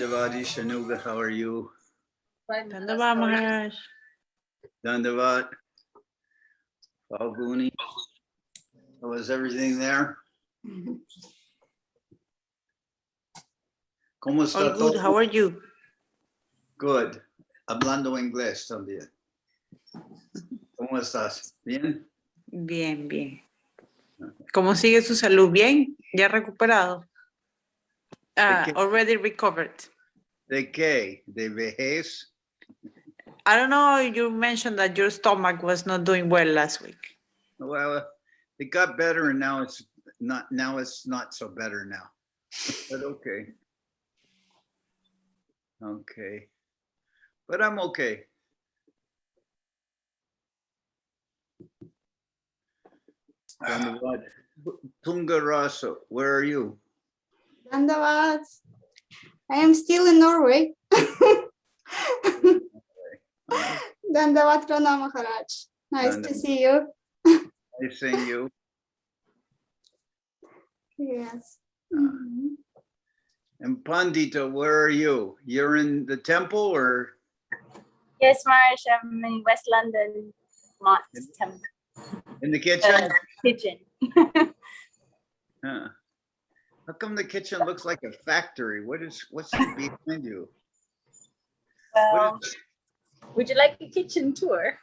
Dandavad, Ishanuga, how are you? Dandavad, Maharaj. Dandavad, Falguni, how is everything there? ¿Cómo está All good, todo? how are you? Good. Hablando inglés también. ¿Cómo estás? ¿Bien? Bien, bien. ¿Cómo sigue su salud? ¿Bien? ¿Ya recuperado? Already recovered. ¿De qué? ¿De vejez? I don't know, you mentioned that your stomach was not doing well last week. Well, it got better and now it's not so better now. But okay. Okay. But I'm okay. Dandavad. Tunga Rasa, where are you? Dandavad. I am still in Norway. Dandavad Prana Maharaj. Nice to see you. Nice seeing you. Yes. And Pandita, where are you? You're in the temple or? Yes, Maharaj, I'm in West London, Mott's temple. In the kitchen? Kitchen. Huh. How come the kitchen looks like a factory? What's behind you? Well, would you like a kitchen tour?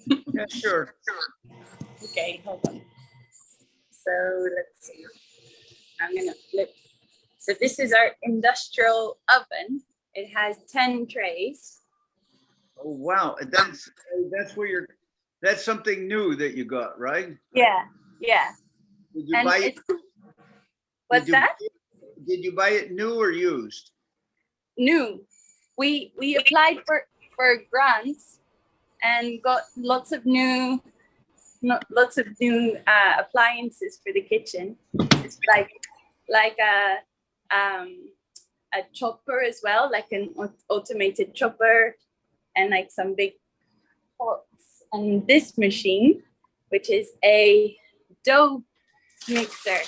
Yeah, sure. Okay, hold on. So let's see. I'm gonna flip. So this is our industrial oven. It has 10 trays. Oh wow, that's where that's something new that you got, right? Yeah, yeah. Did you buy it? What's that? Did you buy it new or used? New. We applied for grants and got lots of new appliances for the kitchen. It's like a chopper as well, like an automated chopper, and like some big pots. And this machine, which is a dough mixer.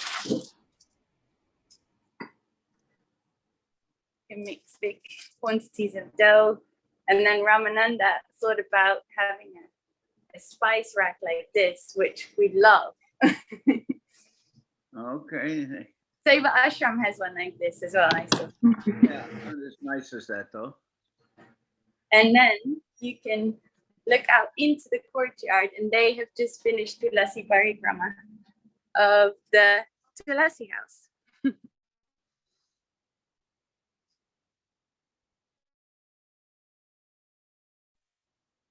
You can mix big quantities of dough. And then Ramananda thought about having a spice rack like this, which we love. Okay. Seva Ashram has one like this as well. Yeah, not as nice as that though. And then you can look out into the courtyard, and they have just finished Tulasi Parikrama of the Tulasi house.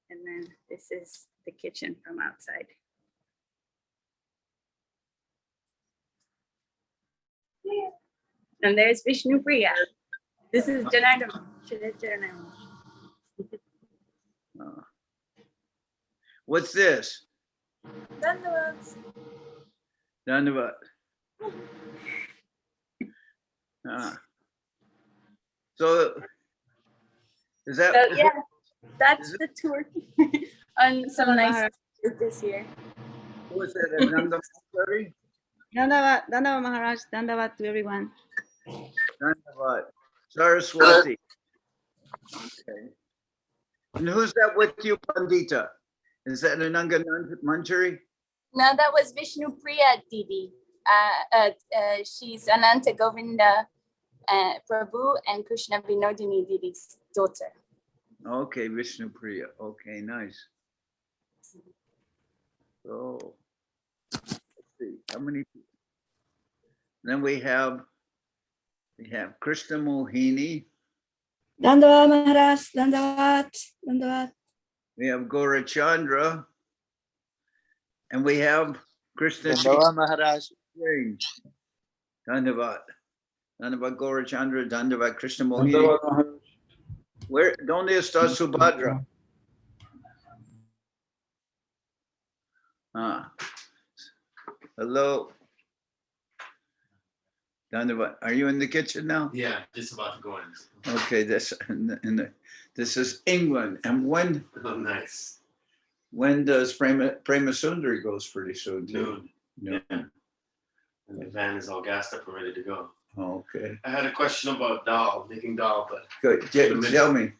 And then this is the kitchen from outside. Yeah. And there's Vishnu Priya. This is Janardan. What's this? Dandavad. Dandavad. So is that? So yeah, that's the tour on some nice this year. Who is that? Dandavad Maharaj. Dandavad to everyone. Dandavad. Saraswati. Okay. And who's that with you, Pandita? Is that Ananga Manjari? No, that was Vishnu Priya Didi. She's Ananta Govinda Prabhu and Krishna Vinodini Didi's daughter. Okay, Vishnu Priya. Okay, nice. So let's see how many people. Then we have Krishna Mohini. Dandavad Maharaj. Dandavad. We have Gaurachandra. And we have Krishna Maharaj. Dandavad. Dandavad Gaurachandra, Dandavad Krishna Mohini. Where? ¿Dónde está Subhadra? Hello. Dandavad. Are you in the kitchen now? Yeah, just about to go in. Okay, this is England. And when? Oh, nice. When does Prema Sundari goes pretty soon too? Noon. Yeah. And the van is all gassed up and ready to go. Okay. I had a question about dal, making dal, but Good. Tell me.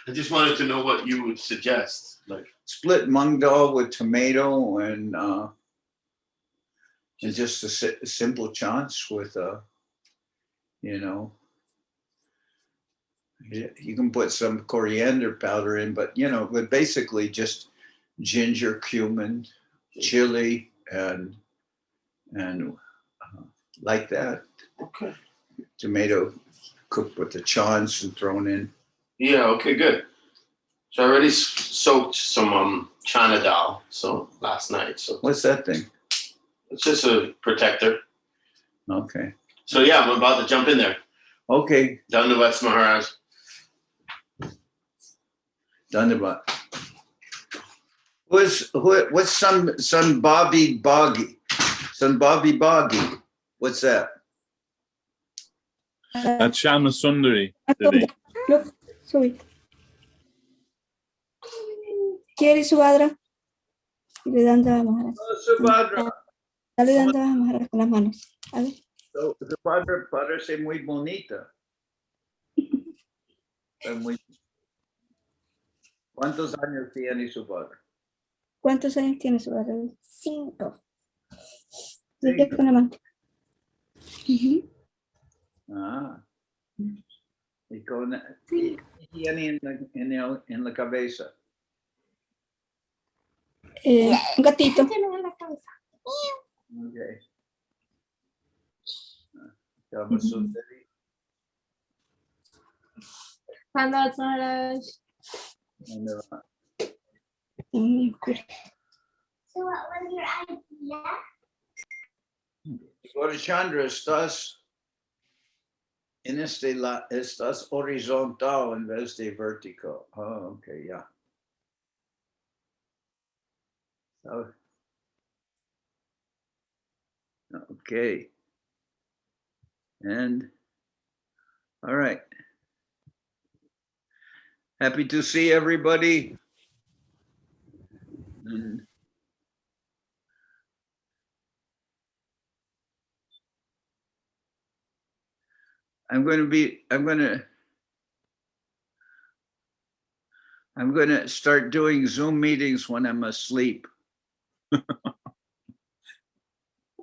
I just wanted to know what you would suggest. Like, Split mung dal with tomato and just a simple chance with you know, you can put some coriander powder in, but but basically just ginger, cumin, chili, and like that. okay. Tomato cooked with the chives and thrown in. Yeah, okay, good. So I already soaked some chana dal last night. So What's that thing? it's just a protector. Okay. So yeah, I'm about to jump in there. Okay. Dandavats Maharaj. Dandavat. What's some Bobby Boggy? Some Bobby Boggy. What's that? That's Shama Sundari today. Look, sorry. Quiere Subhadra. Y le dan a Maharaj. Subhadra. Dale dando a Maharaj con las manos. A ver. So, Subhadra parece muy bonita. ¿Cuántos años tiene Subhadra? ¿Cuántos años tiene Subhadra? 5. Sigue con la mano. Ah. Y con tiene en la cabeza. Un gatito. Okay. Shama Sundari. Dandavats Maharaj. So what was your idea? Chandra, estás estás horizontal en vez de vertical. Oh, okay, yeah. So, okay. And all right. Happy to see everybody. And I'm going to start doing Zoom meetings when I'm asleep.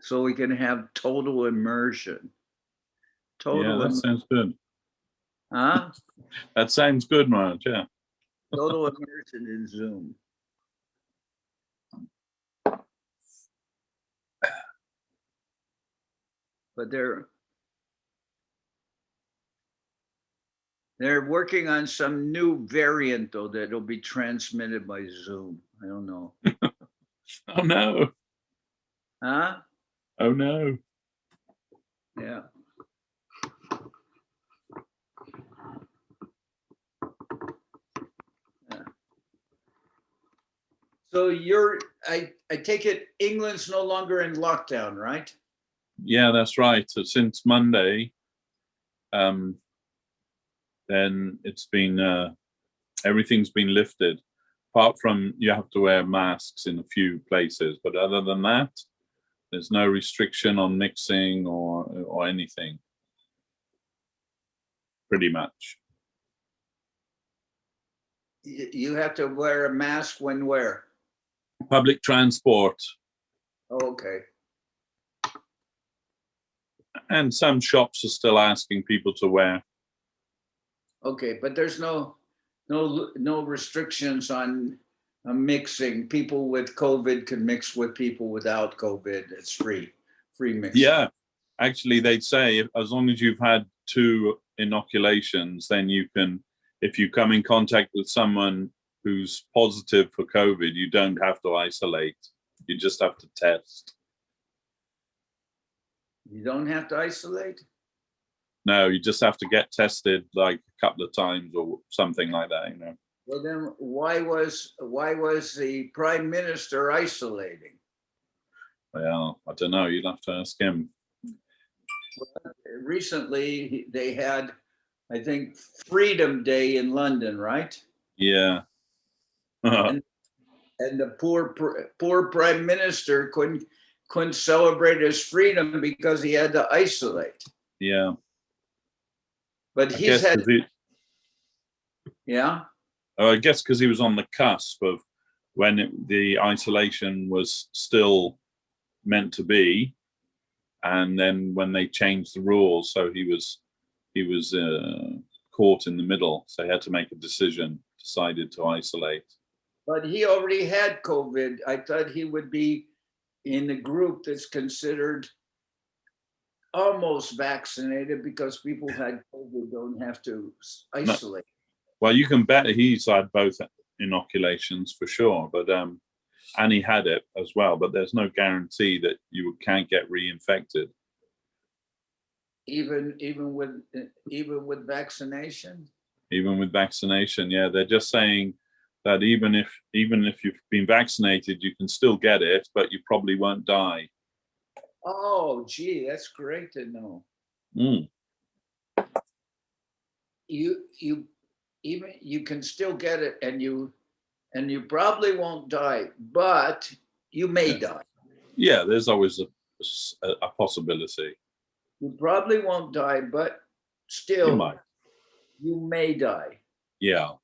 So we can have total immersion. Yeah, that sounds good. Huh? That sounds good, Maharaj. Yeah. Total immersion in Zoom. But they're working on some new variant though that'll be transmitted by Zoom. I don't know. Oh no. Huh? Oh no. Yeah. So I take it England's no longer in lockdown, right? Yeah, that's right. So since Monday, then it's been everything's been lifted. Apart from you have to wear masks in a few places, but other than that, there's no restriction on mixing or anything. Pretty much. You have to wear a mask when where? Public transport. Oh, okay. And some shops are still asking people to wear. Okay, but there's no restrictions on mixing. People with COVID can mix with people without COVID. It's free mixing. Yeah, actually, they'd say as long as you've had 2 inoculations, then you can. If you come in contact with someone who's positive for COVID, you don't have to isolate. You just have to test. You don't have to isolate? No, you just have to get tested like a couple of times or something like that, you know. Well, then why was the prime minister isolating? Well, I don't know. You'd have to ask him. Recently, they had, I think, Freedom Day in London, right? Yeah. And the poor prime minister couldn't celebrate his freedom because he had to isolate. Yeah. But I he's guess had, 'cause he- yeah. I guess because he was on the cusp of when the isolation was still meant to be, and then when they changed the rules, so he was caught in the middle. So he had to make a decision. Decided to isolate. But he already had COVID. I thought he would be in the group that's considered almost vaccinated because people who had COVID don't have to isolate. Well, you can bet he's had both inoculations for sure, but and he had it as well. But there's no guarantee that you can't get reinfected. Even with vaccination. Even with vaccination, yeah, they're just saying that even if you've been vaccinated, you can still get it, but you probably won't die. Oh, gee, that's great to know. Mm. You can still get it, and you probably won't die, but you may die. Yeah, there's always a possibility. You probably won't die, but still You might. you may die. Yeah.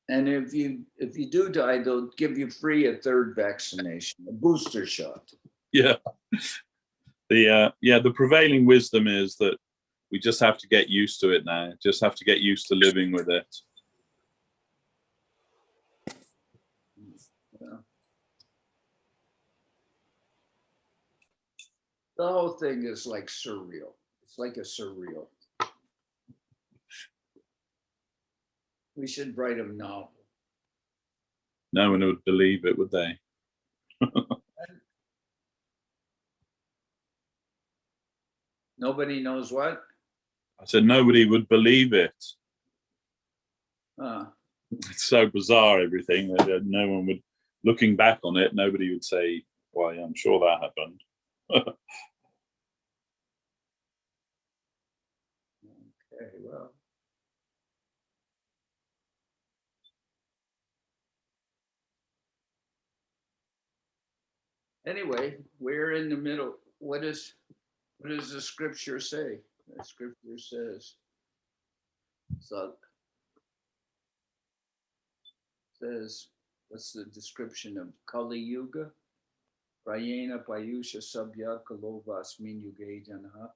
And if you do die, they'll give you free a third vaccination, a booster shot. Yeah. The prevailing wisdom is that we just have to get used to it now. Just have to get used to living with it. Yeah. The whole thing is like surreal. It's like a surreal. We should write a novel. No one would believe it, would they? Nobody knows what? I said nobody would believe it. Uh, It's so bizarre, everything, that no one would, looking back on it, nobody would say, "Why, I'm sure that happened." okay, well. Anyway, we're in the middle. What does the scripture say? The scripture says, what's the description of Kali Yuga? Prayena Payusha Sabya Kalovasmin Yuge Janha.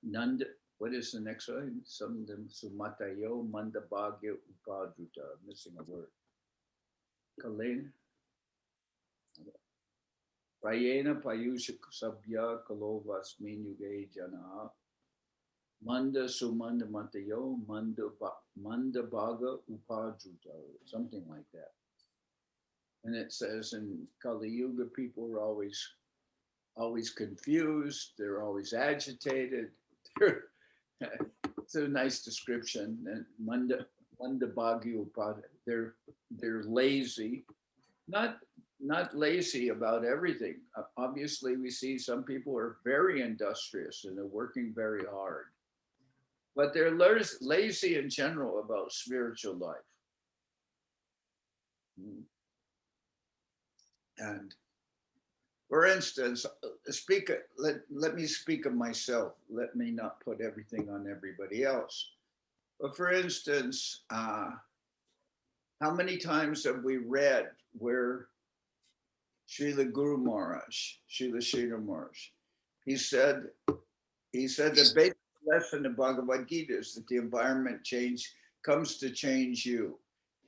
Nanda, what is the next one? Samdam Sumatayo Mandabhagya Upadruta. Missing a word. Kalena. Prayena Payusha Sabya Kalovasmin Yuge Janha. Manda Sumanda Matayo Manda Bhaga Upadruta, something like that. And it says in Kali Yuga, people are always confused, they're always agitated. It's a nice description. And Manda Bhaga Upadruta, they're lazy, not lazy about everything. Obviously, we see some people are very industrious and they're working very hard. But they're lazy in general about spiritual life. And for instance, let me speak of myself. Let me not put everything on everybody else. But for instance, how many times have we read where Srila Guru Maharaj, Srila Maharaj, he said the basic lesson of Bhagavad Gita is that the environment comes to change you.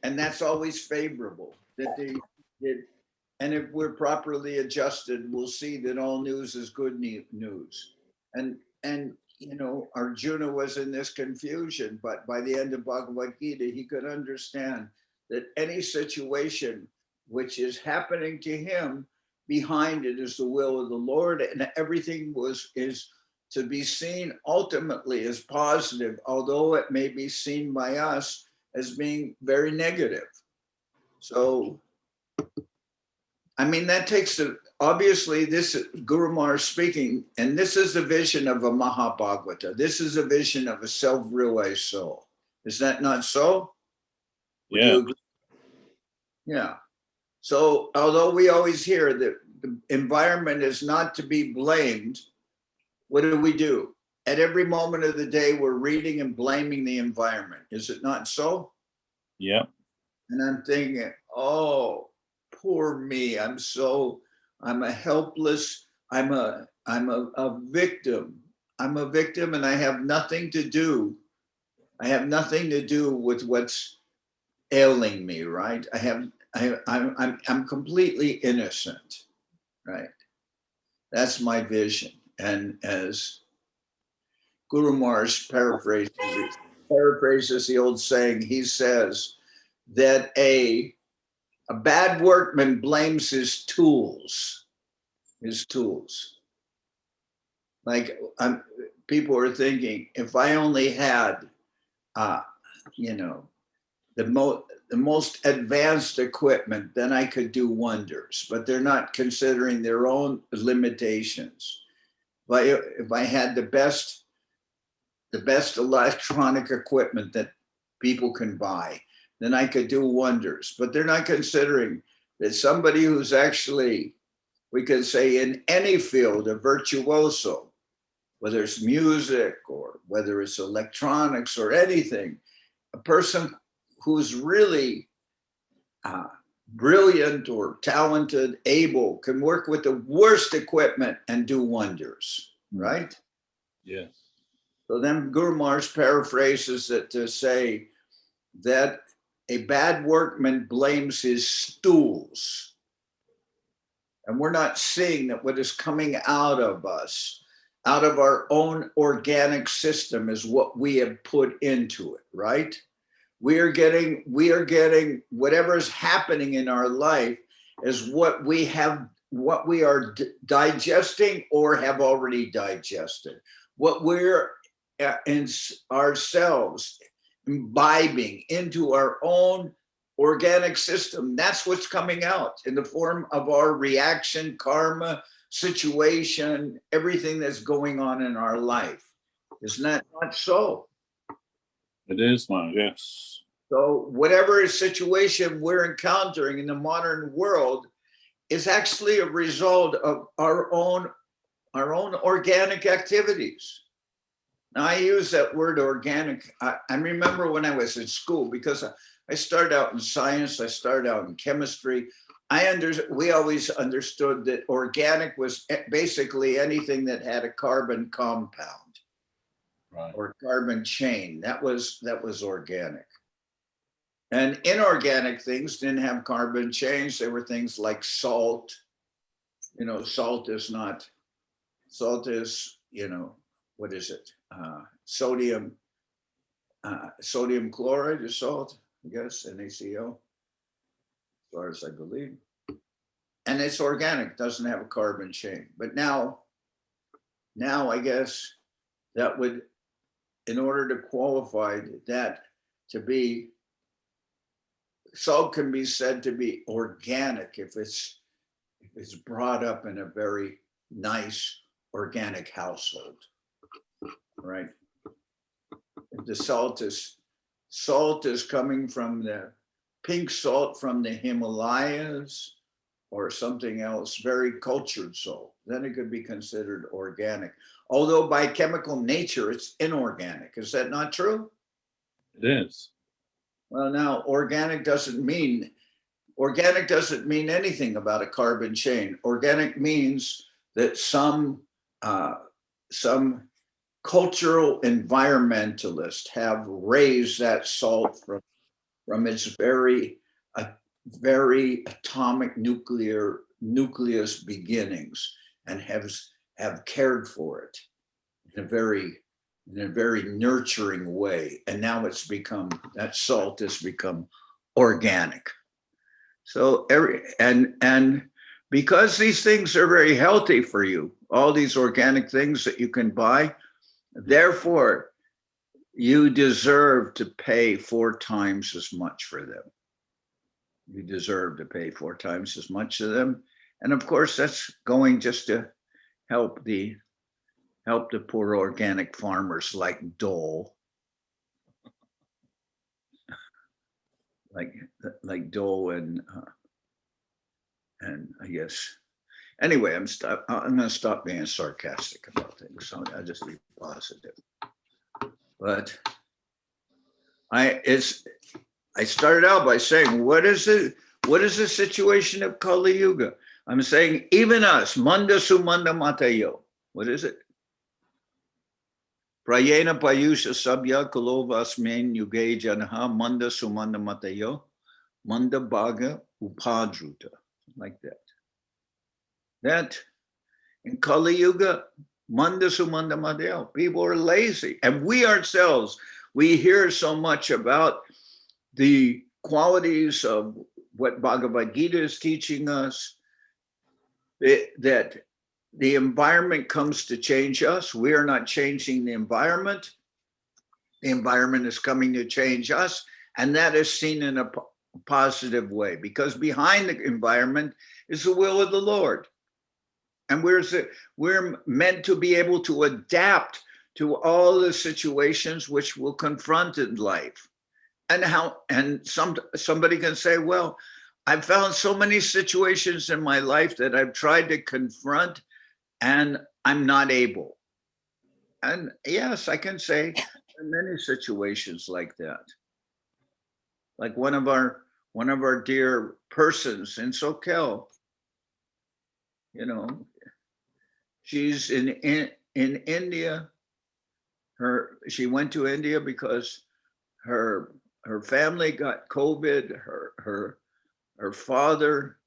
And that's always favorable. And if we're properly adjusted, we'll see that all news is good news. And you know, Arjuna was in this confusion, but by the end of Bhagavad Gita, he could understand that any situation which is happening to him, behind it is the will of the Lord, and everything is to be seen ultimately as positive, although it may be seen by us as being very negative. So, I mean, that takes obviously this is Guru Maharaj speaking, and this is the vision of a Mahabhagavata. This is a vision of a self-realized soul. Is that not so? Would you agree? Yeah. So, although we always hear that the environment is not to be blamed, what do? at every moment of the day, we're reading and blaming the environment. Is it not so? Yeah. And I'm thinking, oh, poor me. I'm a helpless, I'm a victim. I'm a victim and I have nothing to do. I have nothing to do with what's ailing me, right? I'm completely innocent, right? That's my vision. And as Guru Maharaj paraphrases the old saying, he says that a bad workman blames his tools. Like people are thinking, if I only had, the most advanced equipment, then I could do wonders. But they're not considering their own limitations. But if I had the best electronic equipment that people can buy, then I could do wonders. But they're not considering that somebody who's actually, we could say in any field, a virtuoso, whether it's music or whether it's electronics or anything, a person who's really brilliant or talented, able, can work with the worst equipment and do wonders, right? Yes. So then Guru Maharaj paraphrases it to say that a bad workman blames his stools. And we're not seeing that what is coming out of us, out of our own organic system, is what we have put into it, right? We are getting whatever is happening in our life is what we are digesting or have already digested. What we're in ourselves imbibing into our own organic system, that's what's coming out in the form of our reaction, karma, situation, everything that's going on in our life. Isn't that not so? It is, man. Yes. So whatever situation we're encountering in the modern world is actually a result of our own organic activities. Now, I use that word organic. I remember when I was in school, because I started out in science, I started out in chemistry. We always understood that organic was basically anything that had a carbon compound, right, or carbon chain. That was organic. And inorganic things didn't have carbon chains. They were things like salt. Salt is, what is it? Sodium chloride is salt, I guess, NaCl, as far as I believe. And it's organic, doesn't have a carbon chain. But now I guess that would, in order to qualify that to be, salt can be said to be organic if it's brought up in a very nice organic household, right? If the salt is coming from the pink salt from the Himalayas or something else, very cultured salt, then it could be considered organic. Although by chemical nature, it's inorganic. Is that not true? It is. Well, now organic doesn't mean anything about a carbon chain. Organic means that some cultural environmentalists have raised that salt from its very atomic nucleus beginnings and have cared for it in a very nurturing way. And now that salt has become organic. So and because these things are very healthy for you, all these organic things that you can buy, therefore you deserve to pay 4 times as much for them. You deserve to pay 4 times as much to them. And of course, that's going just to help the poor organic farmers like Dole, like Dole and I guess, Anyway, I'm going to stop being sarcastic about things. So I'll just be positive. But I started out by saying, what is the situation of Kali Yuga? I'm saying, even us, manda sumanda matayo. What is it? Prayena payusha sabya kulovasmen yuge janaha manda sumanda matayo. Manda bhaga upadruta. Like that. That in Kali Yuga, manda sumanda matayo. People are lazy. And we ourselves, we hear so much about the qualities of what Bhagavad Gita is teaching us, that the environment comes to change us. We are not changing the environment. The environment is coming to change us. And that is seen in a positive way, because behind the environment is the will of the Lord. And we're meant to be able to adapt to all the situations which will confront in life. And somebody can say, well, I've found so many situations in my life that I've tried to confront and I'm not able. And yes, I can say there are many situations like that. Like one of our dear persons in Soquel, you know, she's in India. She went to India because her family got COVID. Her father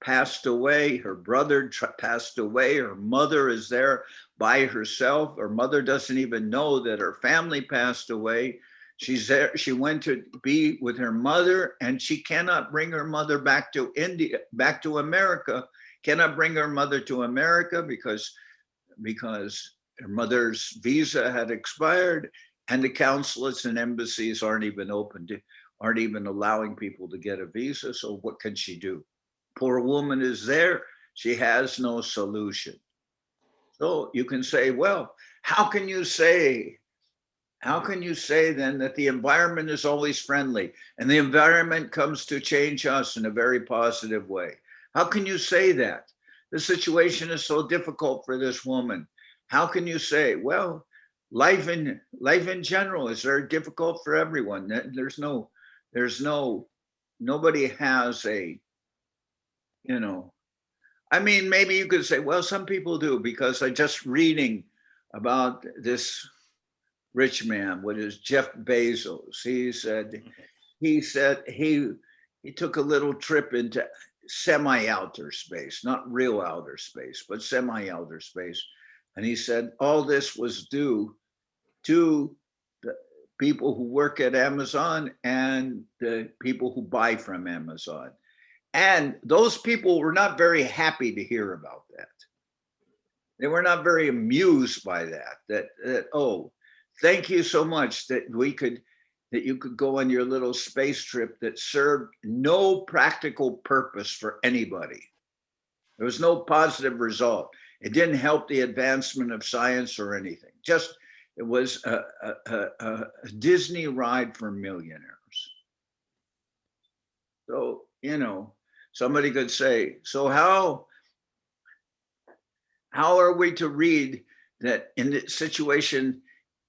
passed away. Her brother passed away. Her mother is there by herself. Her mother doesn't even know that her family passed away. She's there. She went to be with her mother, and she cannot bring her mother back to India, back to America. Cannot bring her mother to America because her mother's visa had expired, and the consulates and embassies aren't even allowing people to get a visa. So what can she do? Poor woman is there. She has no solution. So you can say, well, how can you say then that the environment is always friendly and the environment comes to change us in a very positive way? How can you say that? The situation is so difficult for this woman. How can you say, well, life in general is very difficult for everyone. Nobody has a, you know, I mean, maybe you could say, well, some people do, because I just reading about this rich man, what is Jeff Bezos. He said he took a little trip into semi-outer space, not real outer space, but semi-outer space. And he said all this was due to the people who work at Amazon and the people who buy from Amazon. And those people were not very happy to hear about that. They were not very amused by that, oh, thank you so much that you could go on your little space trip that served no practical purpose for anybody. There was no positive result. It didn't help the advancement of science or anything. Just, it was a Disney ride for millionaires. So, you know, somebody could say, so how are we to read that in the situation,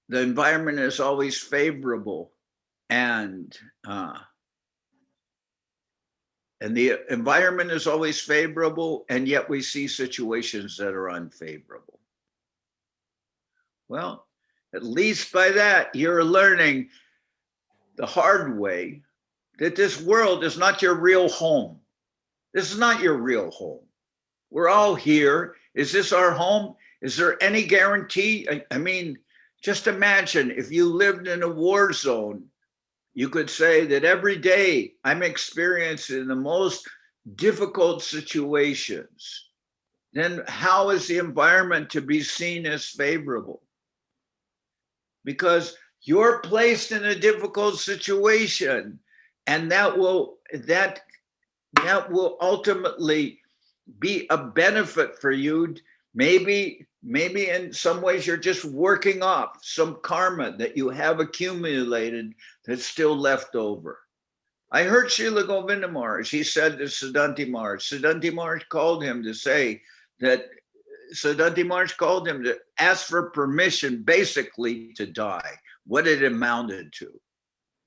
the environment is always favorable, and the environment is always favorable, and yet we see situations that are unfavorable? Well, at least by that, you're learning the hard way that this world is not your real home. This is not your real home. We're all here. Is this our home? Is there any guarantee? I mean, just imagine if you lived in a war zone, you could say that every day I'm experiencing the most difficult situations. Then how is the environment to be seen as favorable? Because you're placed in a difficult situation, and that will ultimately be a benefit for you. Maybe in some ways you're just working off some karma that you have accumulated that's still left over. I heard Srila Govinda Maharaj, he said to Siddhanti Maharaj called him to say that Siddhanta Maharaj called him to ask for permission basically to die, what it amounted to.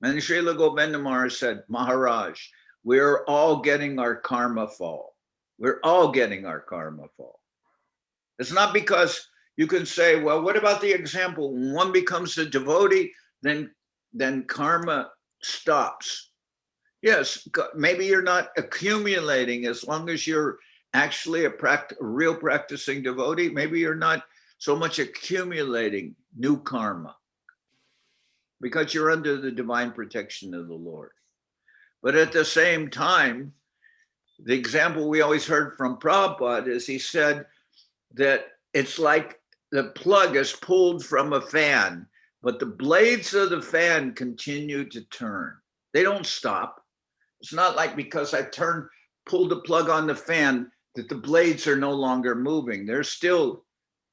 And Srila Govinda Maharaj said, Maharaj, we're all getting our karma fall. We're all getting our karma fall. It's not because you can say, well, what about the example? When one becomes a devotee, then karma stops. Yes, maybe you're not accumulating as long as you're actually a real practicing devotee. Maybe you're not so much accumulating new karma because you're under the divine protection of the Lord. But at the same time, the example we always heard from Prabhupada is he said that it's like the plug is pulled from a fan, but the blades of the fan continue to turn. They don't stop. It's not like because I pulled the plug on the fan that the blades are no longer moving. They're still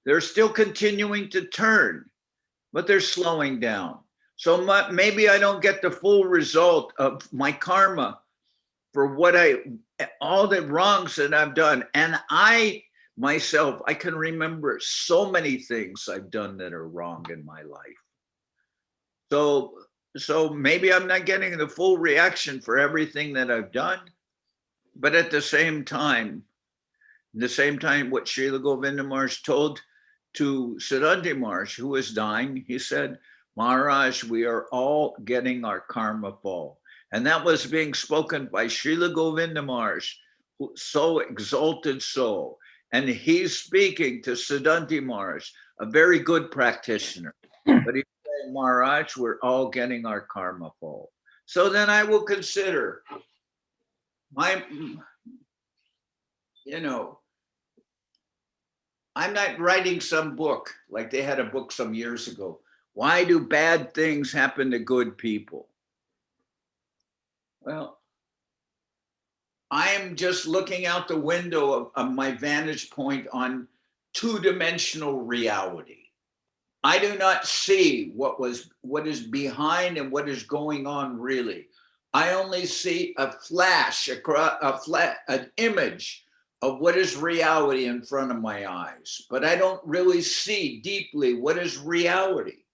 continuing to turn, but they're slowing down. So maybe I don't get the full result of my karma for all the wrongs that I've done. And I can remember so many things I've done that are wrong in my life. So maybe I'm not getting the full reaction for everything that I've done, but at the same time, what Srila Govinda Maharaj told to Siddhanta Maharaj, who was dying, he said, Maharaj, we are all getting our karma fall. And that was being spoken by Srila Govinda Maharaj, so exalted soul. And he's speaking to Siddhanta Maharaj, a very good practitioner. But he's saying, Maharaj, we're all getting our karma fall. So then I will consider I'm not writing some book like they had a book some years ago. Why do bad things happen to good people? Well, I am just looking out the window of my vantage point on two-dimensional reality. I do not see what is behind and what is going on really. I only see a flash, an image of what is reality in front of my eyes, but I don't really see deeply what is reality.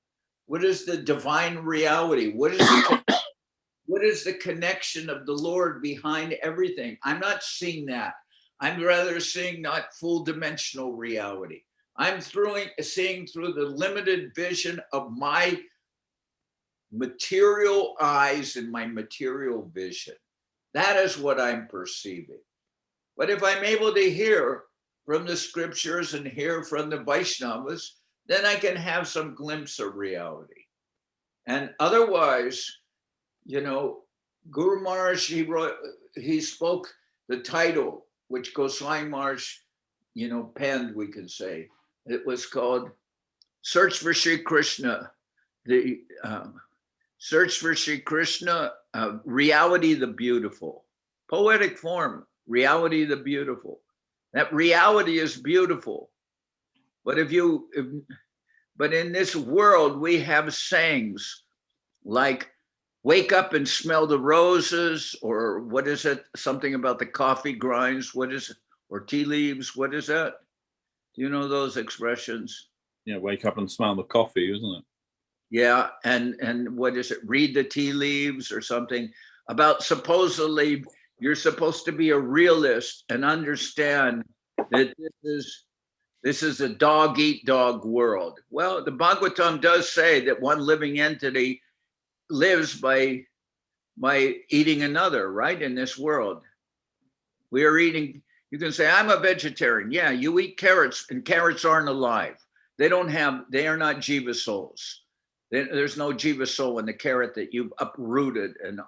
What is the divine reality? What is the connection of the Lord behind everything? I'm not seeing that. I'm rather seeing not full dimensional reality. I'm seeing through the limited vision of my material eyes and my material vision. That is what I'm perceiving. But if I'm able to hear from the scriptures and hear from the Vaishnavas, then I can have some glimpse of reality. And otherwise, Guru Maharaj, he spoke the title, which Goswami Maharaj, penned, we can say. It was called Search for Sri Krishna, Search for Sri Krishna, Reality the Beautiful. Poetic form, Reality the Beautiful. That reality is beautiful. But but in this world, we have sayings like, wake up and smell the roses, or what is it? Something about the coffee grinds. What is it? Or tea leaves. What is that? Do you know those expressions? Yeah, wake up and smell the coffee, isn't it? Yeah, and what is it? Read the tea leaves or something about supposedly you're supposed to be a realist and understand that this is a dog eat dog world. Well, the Bhagavatam does say that one living entity lives by eating another, right? In this world, we are eating. You can say, I'm a vegetarian. Yeah, you eat carrots, and carrots aren't alive. They are not jiva souls. There's no jiva soul in the carrot that you've uprooted and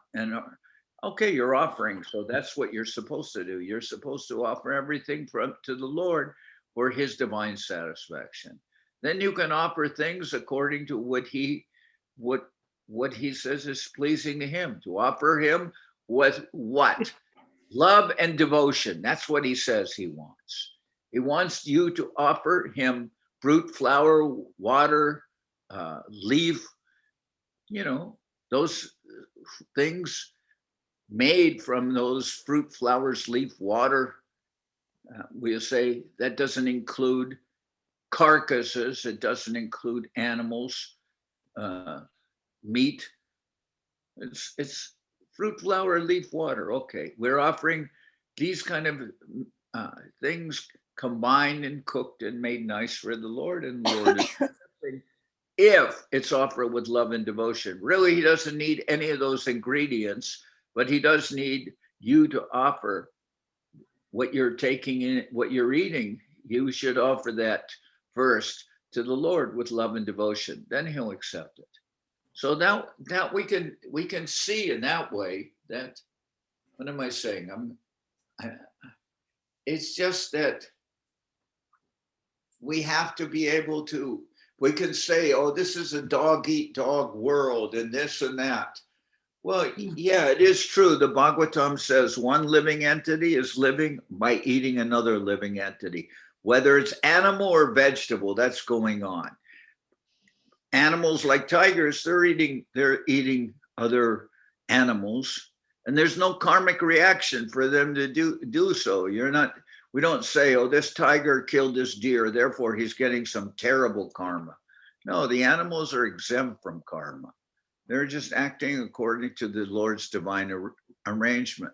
okay, you're offering. So that's what you're supposed to do. You're supposed to offer everything to the Lord for his divine satisfaction. Then you can offer things according to what he says is pleasing to him, to offer him with what? Love and devotion. That's what he says he wants. He wants you to offer him fruit, flower, water, leaf, those things made from those fruit, flowers, leaf, water. we'll say that doesn't include carcasses, it doesn't include animals, meat. It's fruit, flower, leaf, water. Okay, we're offering these kind of things combined and cooked and made nice for the Lord, and the Lord is if it's offered with love and devotion. Really, he doesn't need any of those ingredients, but he does need you to offer what you're taking in, what you're eating. You should offer that first to the Lord with love and devotion. Then he'll accept it. So now we can see in that way that, what am I saying? It's just that we have to be able to, we can say, oh, this is a dog eat dog world and this and that. Well, yeah, it is true. The Bhagavatam says one living entity is living by eating another living entity, whether it's animal or vegetable, that's going on. Animals like tigers, they're eating other animals, and there's no karmic reaction for them to do so. We don't say, oh, this tiger killed this deer, therefore he's getting some terrible karma. No, the animals are exempt from karma. They're just acting according to the Lord's divine arrangement.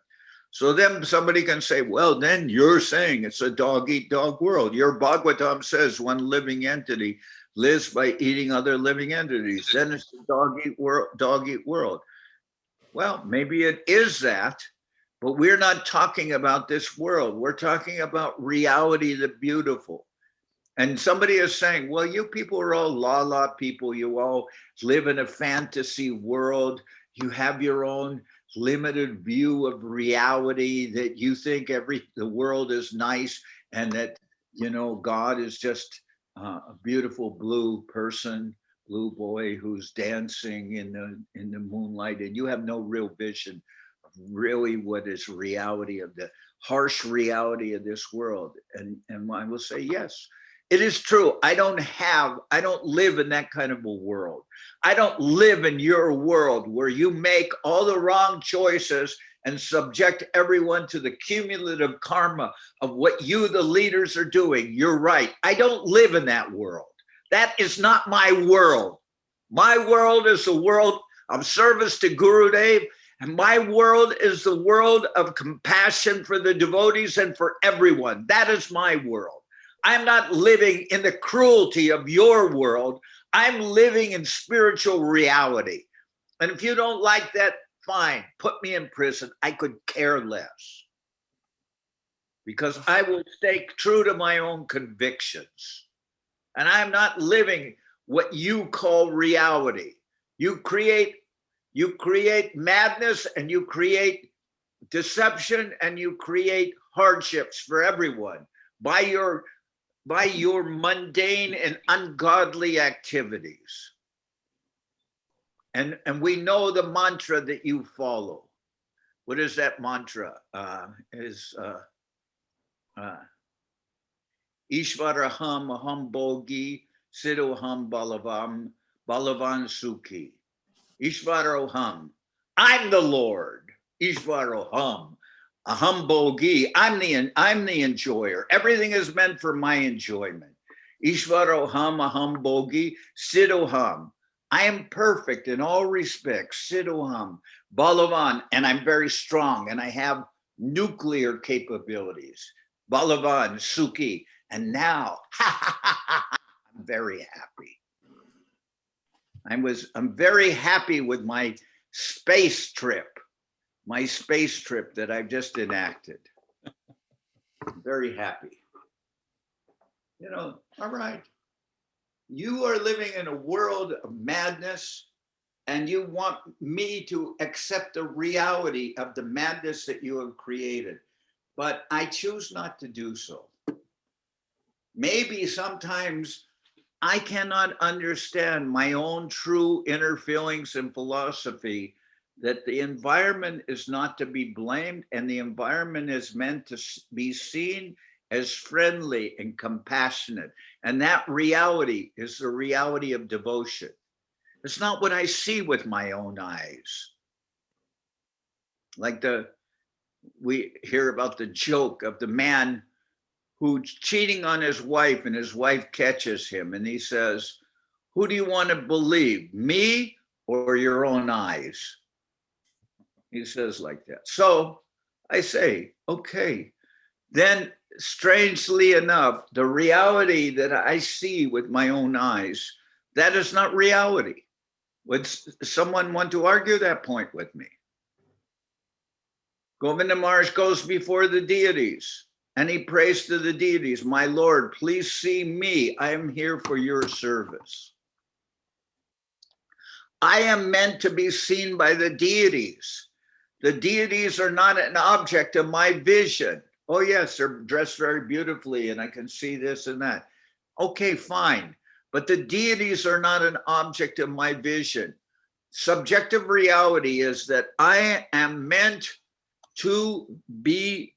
So then somebody can say, well, then you're saying it's a dog eat dog world. Your Bhagavatam says one living entity lives by eating other living entities. Then it's a dog eat world. Well, maybe it is that, but we're not talking about this world. We're talking about reality, the beautiful. And somebody is saying, well, you people are all la people. You all live in a fantasy world. You have your own limited view of reality, that you think the world is nice and that, God is just a beautiful blue person, blue boy who's dancing in the moonlight, and you have no real vision of really what is reality, of the harsh reality of this world. And I will say, yes, it is true. I don't live in that kind of a world. I don't live in your world where you make all the wrong choices and subject everyone to the cumulative karma of what you, the leaders, are doing. You're right. I don't live in that world. That is not my world. My world is the world of service to Gurudev, and my world is the world of compassion for the devotees and for everyone. That is my world. I'm not living in the cruelty of your world. I'm living in spiritual reality. And if you don't like that, fine, put me in prison. I could care less, because I will stay true to my own convictions. And I'm not living what you call reality. You create madness, and you create deception, and you create hardships for everyone by your mundane and ungodly activities. And we know the mantra that you follow. What is that mantra? Ishvaraham aham bogi siddhoham balavan sukhi. Ishvaroham, I'm the Lord. Ishvaroham, aham bogi, I'm the enjoyer. Everything is meant for my enjoyment. Ishvaroham aham bogi siddhoham, I am perfect in all respects. Siddhoham balavan, and I'm very strong, and I have nuclear capabilities. Balavan sukhi, and now I'm very happy. I'm very happy with my space trip that I've just enacted. I'm very happy. All right. You are living in a world of madness, and you want me to accept the reality of the madness that you have created. But I choose not to do so. Maybe sometimes I cannot understand my own true inner feelings and philosophy, that the environment is not to be blamed, and the environment is meant to be seen as friendly and compassionate. And that reality is the reality of devotion. It's not what I see with my own eyes. Like we hear about the joke of the man who's cheating on his wife, and his wife catches him, and he says, who do you want to believe, me or your own eyes? He says like that. So I say, okay, then strangely enough, the reality that I see with my own eyes, that is not reality. Would someone want to argue that point with me? Govinda Maharaj goes before the deities and he prays to the deities, my Lord, please see me. I am here for your service. I am meant to be seen by the deities. The deities are not an object of my vision. Oh yes, they're dressed very beautifully and I can see this and that. Okay, fine. But the deities are not an object of my vision. Subjective reality is that I am meant to be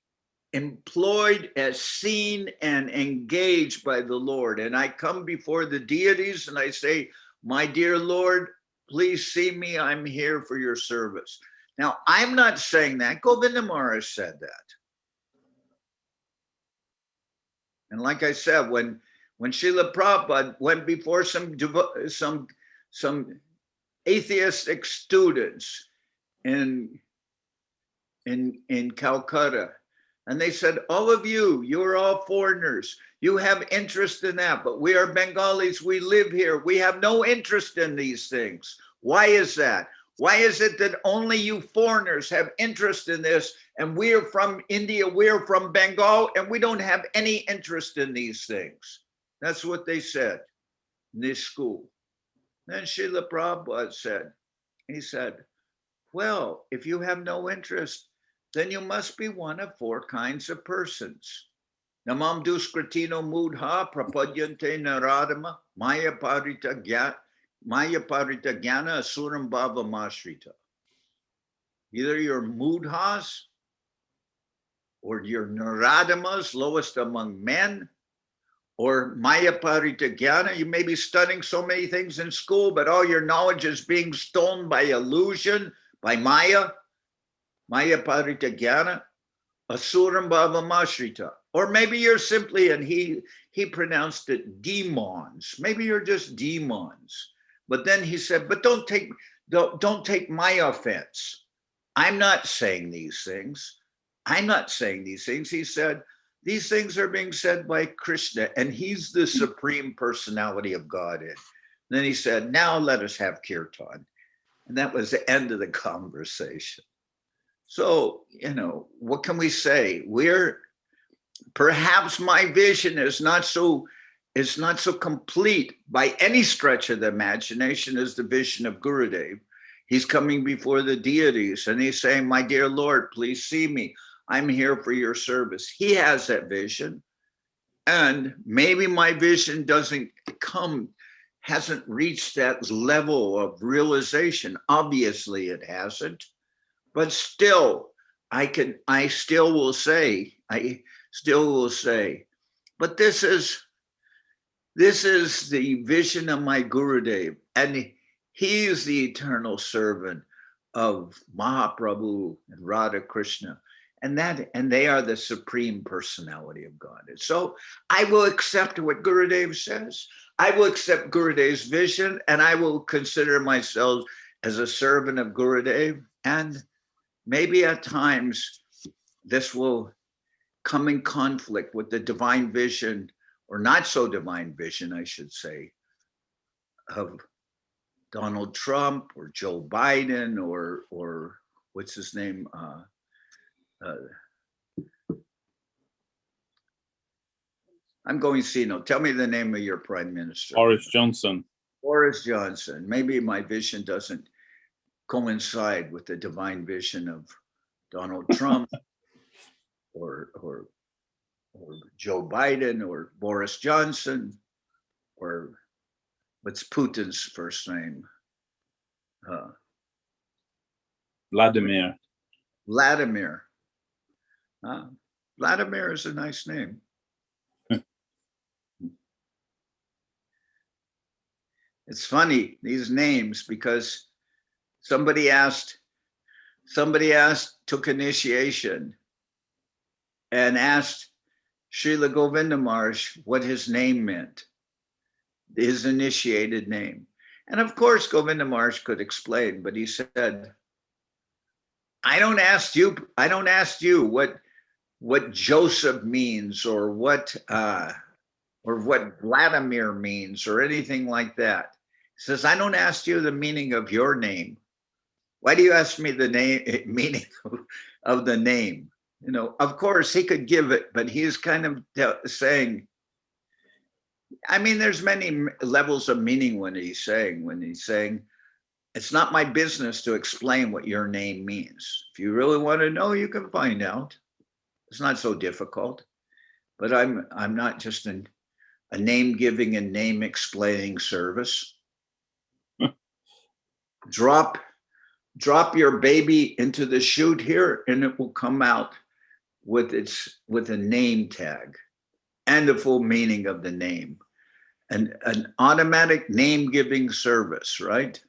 employed as seen and engaged by the Lord. And I come before the deities and I say, my dear Lord, please see me. I'm here for your service. Now, I'm not saying that. Govinda Maharaj said that. And like I said, when Srila Prabhupada went before some atheistic students in Calcutta, and they said, all of you, you're all foreigners. You have interest in that, but we are Bengalis. We live here. We have no interest in these things. Why is that? Why is it that only you foreigners have interest in this, and we're from India, we're from Bengal, and we don't have any interest in these things? That's what they said in this school. Then Srila Prabhupada said, he said, well, if you have no interest, then you must be one of four kinds of persons. Namam duskritino mudha prapadyante naradama maya parita gyana asuram bhava mashrita. Either you're mudhas or you're naradamas, lowest among men, or maya parita gyana. You may be studying so many things in school, but all your knowledge is being stolen by illusion, by maya parita gyana, asuram bhava mashrita. Or maybe you're simply, and he pronounced it, demons. Maybe you're just demons. But then he said, but don't take my offense. I'm not saying these things. I'm not saying these things. He said, these things are being said by Krishna, and he's the supreme personality of Godhead. Then he said, now let us have kirtan. And that was the end of the conversation. So, what can we say? Perhaps my vision is not so complete by any stretch of the imagination as the vision of Gurudev. He's coming before the deities and he's saying, my dear Lord, please see me. I'm here for your service. He has that vision. And maybe my vision hasn't reached that level of realization. Obviously it hasn't, but still, I still will say, but this is the vision of my Gurudev, and he is the eternal servant of Mahaprabhu and Radha Krishna, and they are the supreme personality of God. So I will accept what Gurudev says. I will accept Gurudev's vision, and I will consider myself as a servant of Gurudev. And maybe at times this will come in conflict with the divine vision, or not so divine vision, I should say, of Donald Trump or Joe Biden or what's his name? I'm going to see. No, tell me the name of your prime minister. Boris Johnson. Boris Johnson. Maybe my vision doesn't coincide with the divine vision of Donald Trump or Joe Biden or Boris Johnson, or what's Putin's first name? Vladimir. Vladimir. Vladimir is a nice name. It's funny, these names, because somebody took initiation and asked Srila Govinda Maharaj what his name meant, his initiated name. And of course, Govinda Maharaj could explain, but he said, I don't ask you what Joseph means or what Vladimir means or anything like that. He says, I don't ask you the meaning of your name. Why do you ask me the meaning of the name? You know, of course he could give it, but he's kind of saying, I mean, there's many levels of meaning when he's saying, it's not my business to explain what your name means. If you really want to know, you can find out. It's not so difficult. But I'm not just a name giving and name explaining service. Drop your baby into the chute here, and it will come out with a name tag and the full meaning of the name. And an automatic name giving service, right?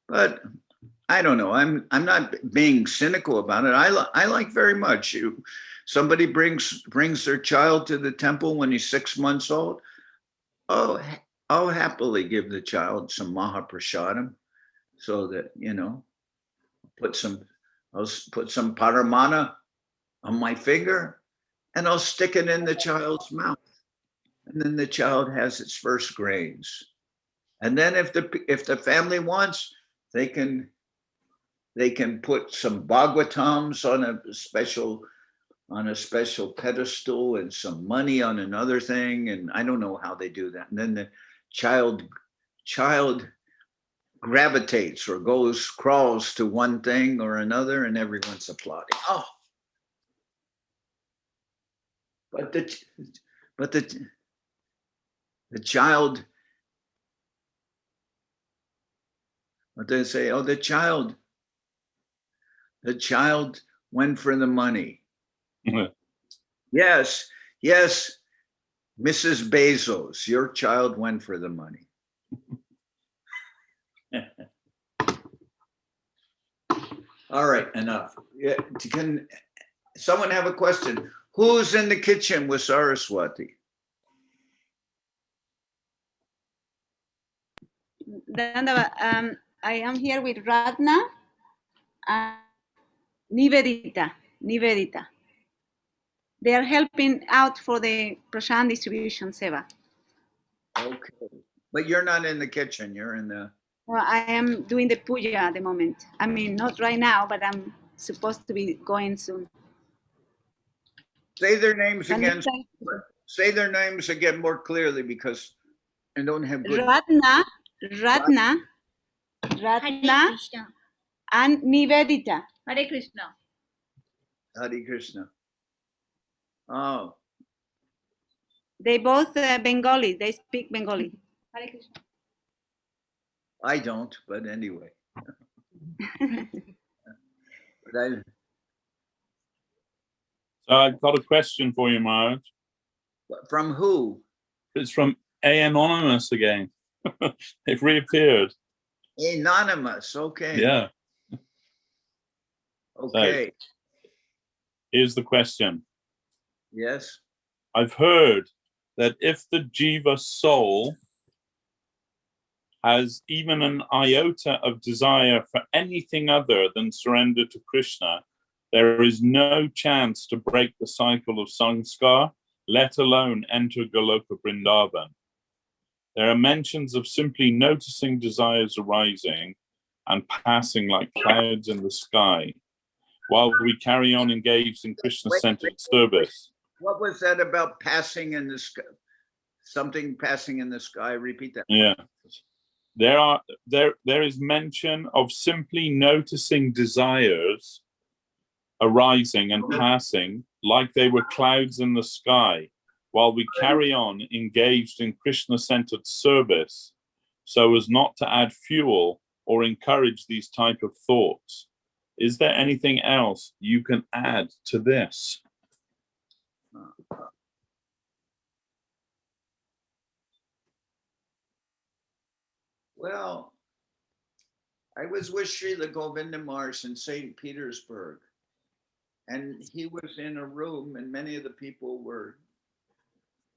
But I don't know. I'm not being cynical about it. I like very much. Somebody brings their child to the temple when he's 6 months old. Oh, I'll happily give the child some Mahaprasadam, so that, you know, I'll put some paramana on my finger, and I'll stick it in the child's mouth, and then the child has its first grains. And then if the family wants, they can put some Bhagavatams on a special pedestal and some money on another thing, and I don't know how they do that. And then the child gravitates or crawls to one thing or another, and everyone's applauding. Oh, but the child, what they say, oh, the child went for the money. Yes, Mrs. Bezos, your child went for the money. All right, enough. Yeah, can someone have a question? Who's in the kitchen with Saraswati? I am here with Ratna and Nivedita. They are helping out for the Prashant distribution, Seva. Okay, but you're not in the kitchen. You're in the. Well, I am doing the puja at the moment. I mean, not right now, but I'm supposed to be going soon. Say their names again. Say their names again more clearly, because I don't have good. Ratna, and Nivedita. Hare Krishna. Hare Krishna. Oh, They both Bengali. They speak Bengali. Hare Krishna. I don't, but anyway. But So I've got a question for you, Maharaj. from who? It's from A Anonymous again. They've reappeared. Anonymous. Okay. Yeah. Okay. Here's the question. Yes. I've heard that if the jiva soul has even an iota of desire for anything other than surrender to Krishna, there is no chance to break the cycle of sanskar, let alone enter Goloka Vrindavan. There are mentions of simply noticing desires arising and passing like clouds in the sky, while we carry on engaged in Krishna-centered service. What was that about passing in the sky? Something passing in the sky. Repeat that. Yeah. There is mention of simply noticing desires arising and passing like they were clouds in the sky, while we carry on engaged in Krishna-centered service, so as not to add fuel or encourage these type of thoughts. Is there anything else you can add to this? Well, I was with Srila Govinda Maharaj in St. Petersburg, And he was in a room, and many of the people were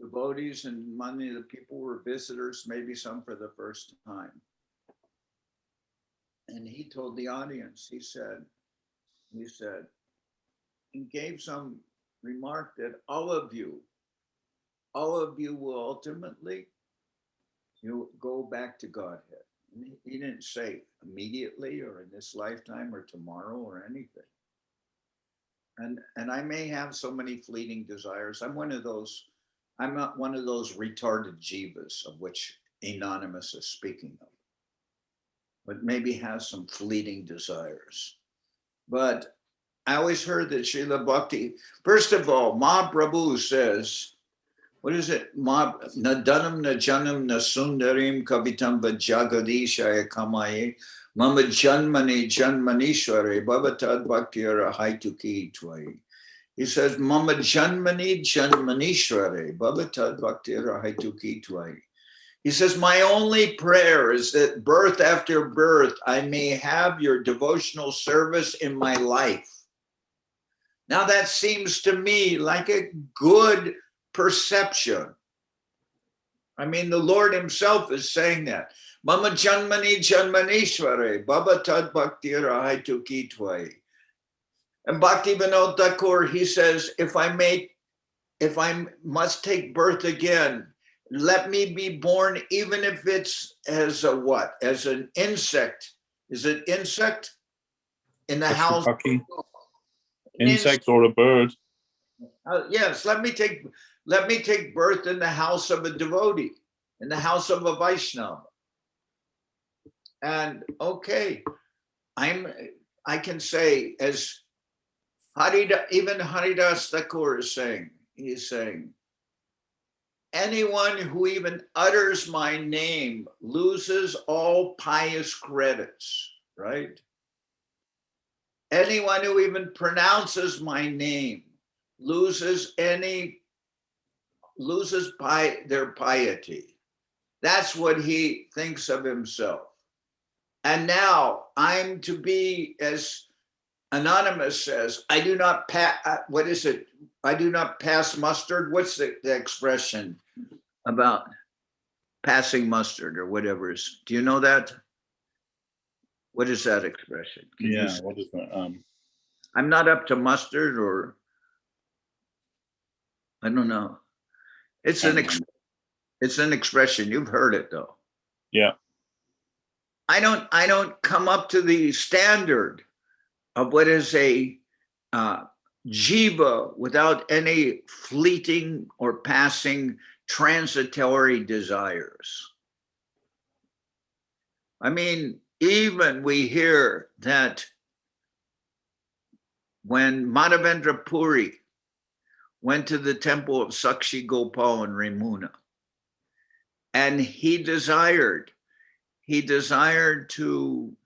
devotees, and many of the people were visitors, maybe some for the first time. And he told the audience, he said, and gave some remark that all of you will ultimately, go back to Godhead. And he didn't say immediately or in this lifetime or tomorrow or anything. And I may have so many fleeting desires. I'm not one of those retarded jivas of which Anonymous is speaking of, but maybe has some fleeting desires. But I always heard that Srila Bhakti, first of all, Mahaprabhu says, what is it? Na dhanam na janam na sundarim kavitam vajagadishaya kamaye mama janmani janmanishware bhavatad bhakti arahaituki tvai. He says, mama janmani janmanishware bhavatad bhakti arahaituki tvai. He says, my only prayer is that birth after birth, I may have your devotional service in my life. Now that seems to me like a good perception. I mean, the Lord himself is saying that. Mama janmani janmanishware baba tad bhakti rahaitu ki tvai. And Bhakti Vinod Thakur, he says, if I must take birth again, let me be born, even if it's as a what? As an insect. Is it insect? In the house? Insect or a bird? Yes, let me take birth in the house of a devotee, in the house of a Vaishnava. And okay, I can say, as even Haridas Thakur is saying, he's saying, anyone who even utters my name loses all pious credits, right? Anyone who even pronounces my name loses their piety. That's what he thinks of himself. And now I'm to be, as Anonymous says, I do not pass, what is it? I do not pass mustard. What's the expression about passing mustard or whatever is? Do you know that? What is that expression? What is that? I'm not up to mustard, or I don't know. It's an expression. You've heard it though. Yeah. I don't come up to the standard of what is a jiva without any fleeting or passing transitory desires. I mean, even we hear that when Madhavendra Puri went to the temple of Sakshi Gopal in Ramuna, and he desired to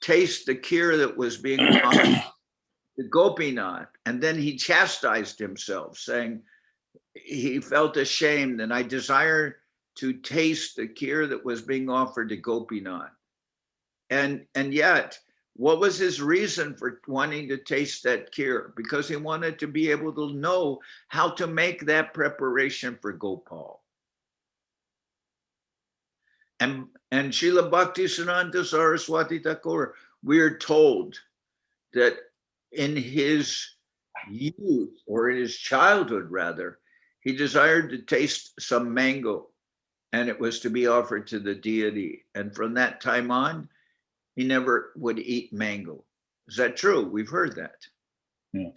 taste the kheer that was being offered to Gopinath, and then he chastised himself, saying he felt ashamed, and I desire to taste the kheer that was being offered to Gopinath. And yet, what was his reason for wanting to taste that kheer? Because he wanted to be able to know how to make that preparation for Gopal. And Srila Bhaktisiddhanta Saraswati Thakur, we are told that in his youth, or in his childhood rather, he desired to taste some mango, and it was to be offered to the deity. And from that time on, he never would eat mango. Is that true? We've heard that. Yeah.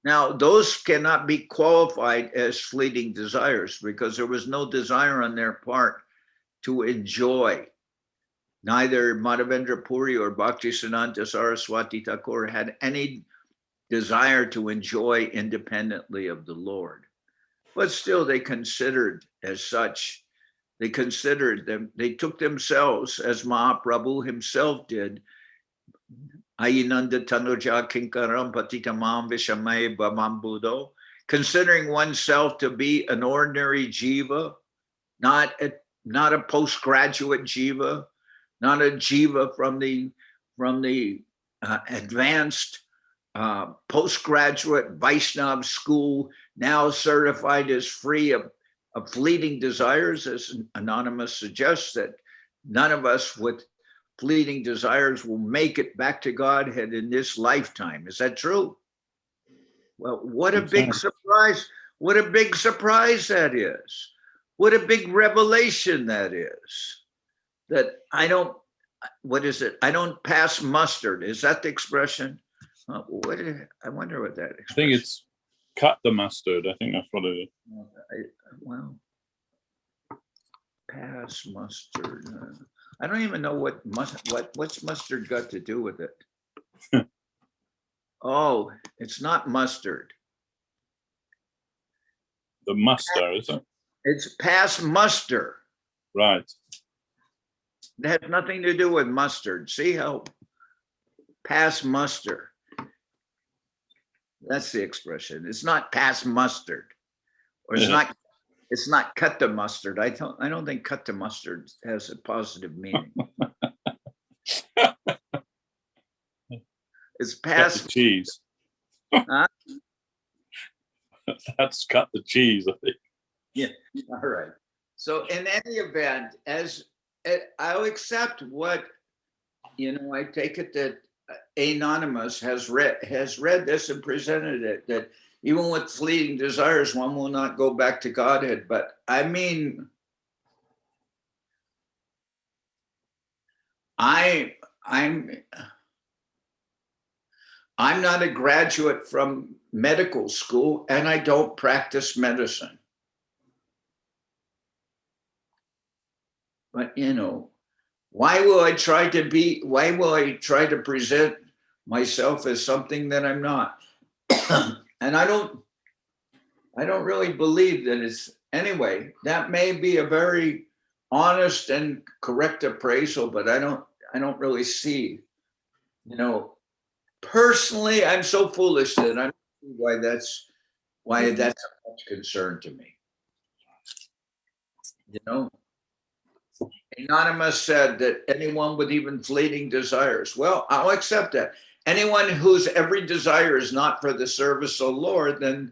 Now, those cannot be qualified as fleeting desires, because there was no desire on their part to enjoy. Neither Madhavendra Puri or Bhaktisiddhanta Saraswati Thakur had any desire to enjoy independently of the Lord. But still, they considered as such. They considered them, they took themselves, as Mahaprabhu himself did, Ayinanda Tanuja Kinkaram Patitamam Vishamay Bhamam Buddho, considering oneself to be an ordinary jiva, not a postgraduate jiva, not a jiva from the advanced postgraduate Vaishnav school, now certified as free of fleeting desires, as Anonymous suggests, that none of us with fleeting desires will make it back to Godhead in this lifetime. Is that true? Well, what a big surprise. What a big surprise that is. What a big revelation that is. That I don't, what is it? I don't pass mustard. Is that the expression? I wonder what that expression is. I think it's cut the mustard. I think that's what it is. Well, pass mustard. I don't even know what's mustard got to do with it. Oh, it's not mustard. The muster, is it? It's pass muster. Right. It has nothing to do with mustard. See how pass muster. That's the expression. It's not pass mustard, or it's not cut the mustard. I don't think cut the mustard has a positive meaning. It's pass cut the cheese. Huh? That's cut the cheese, I think. Yeah. All right. So in any event, as I'll accept what, I take it that Anonymous has read this and presented it, that even with fleeting desires, one will not go back to Godhead. But I mean, I'm not a graduate from medical school, and I don't practice medicine. But why will I try to present myself as something that I'm not? And I don't really believe that it's, anyway, that may be a very honest and correct appraisal, but I don't really see, personally, I'm so foolish that I don't see why that's of much concern to me. Anonymous said that anyone with even fleeting desires. Well, I'll accept that. Anyone whose every desire is not for the service of the Lord, then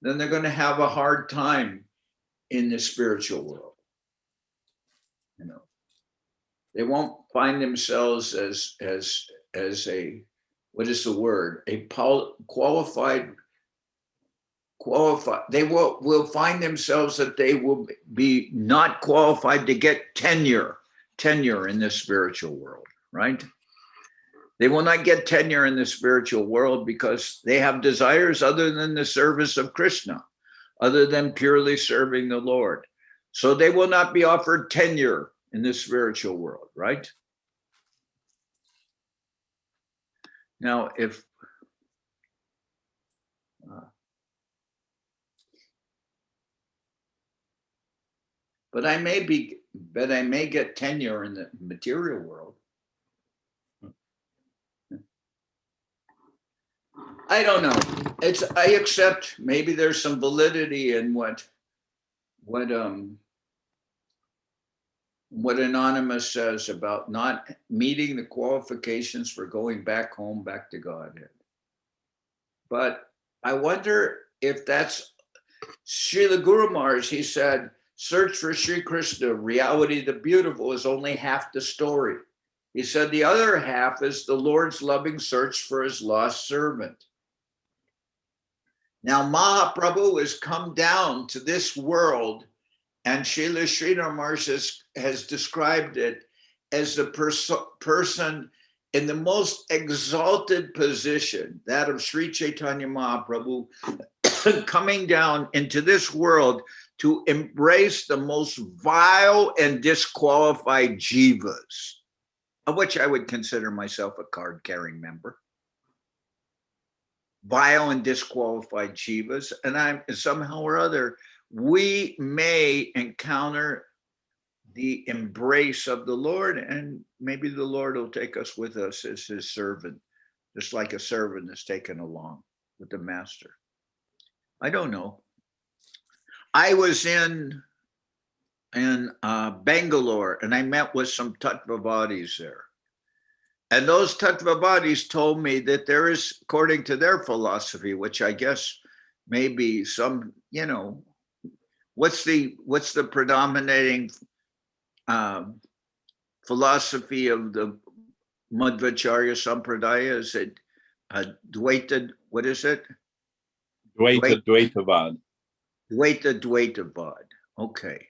they're going to have a hard time in the spiritual world. They won't find themselves as a, what is the word? A qualified. They will find themselves that they will be not qualified to get tenure in this spiritual world, right? They will not get tenure in the spiritual world because they have desires other than the service of Krishna, other than purely serving the Lord. So they will not be offered tenure in the spiritual world, right? Now, but I may get tenure in the material world. I don't know. I accept maybe there's some validity in what Anonymous says about not meeting the qualifications for going back home, back to Godhead. But I wonder if that's Srila Guru Maharaj. He said, search for Sri Krishna, reality the beautiful, is only half the story. He said the other half is the Lord's loving search for his lost servant. Now Mahaprabhu has come down to this world, and Srila Sridhar Maharaj has described it as the person in the most exalted position, that of Sri Chaitanya Mahaprabhu, coming down into this world to embrace the most vile and disqualified jivas, of which I would consider myself a card-carrying member. Vile and disqualified jivas, and somehow or other, we may encounter the embrace of the Lord, and maybe the Lord will take us with us as his servant, just like a servant is taken along with the master. I don't know. I was in Bangalore, and I met with some Tattvavadis there. And those Tattvavadis told me that there is, according to their philosophy, which I guess may be some, you know, what's the predominating philosophy of the Madhvacharya Sampradaya? Is it Dvaita? What is it? Dvaitavad. Dvaitavad. Okay.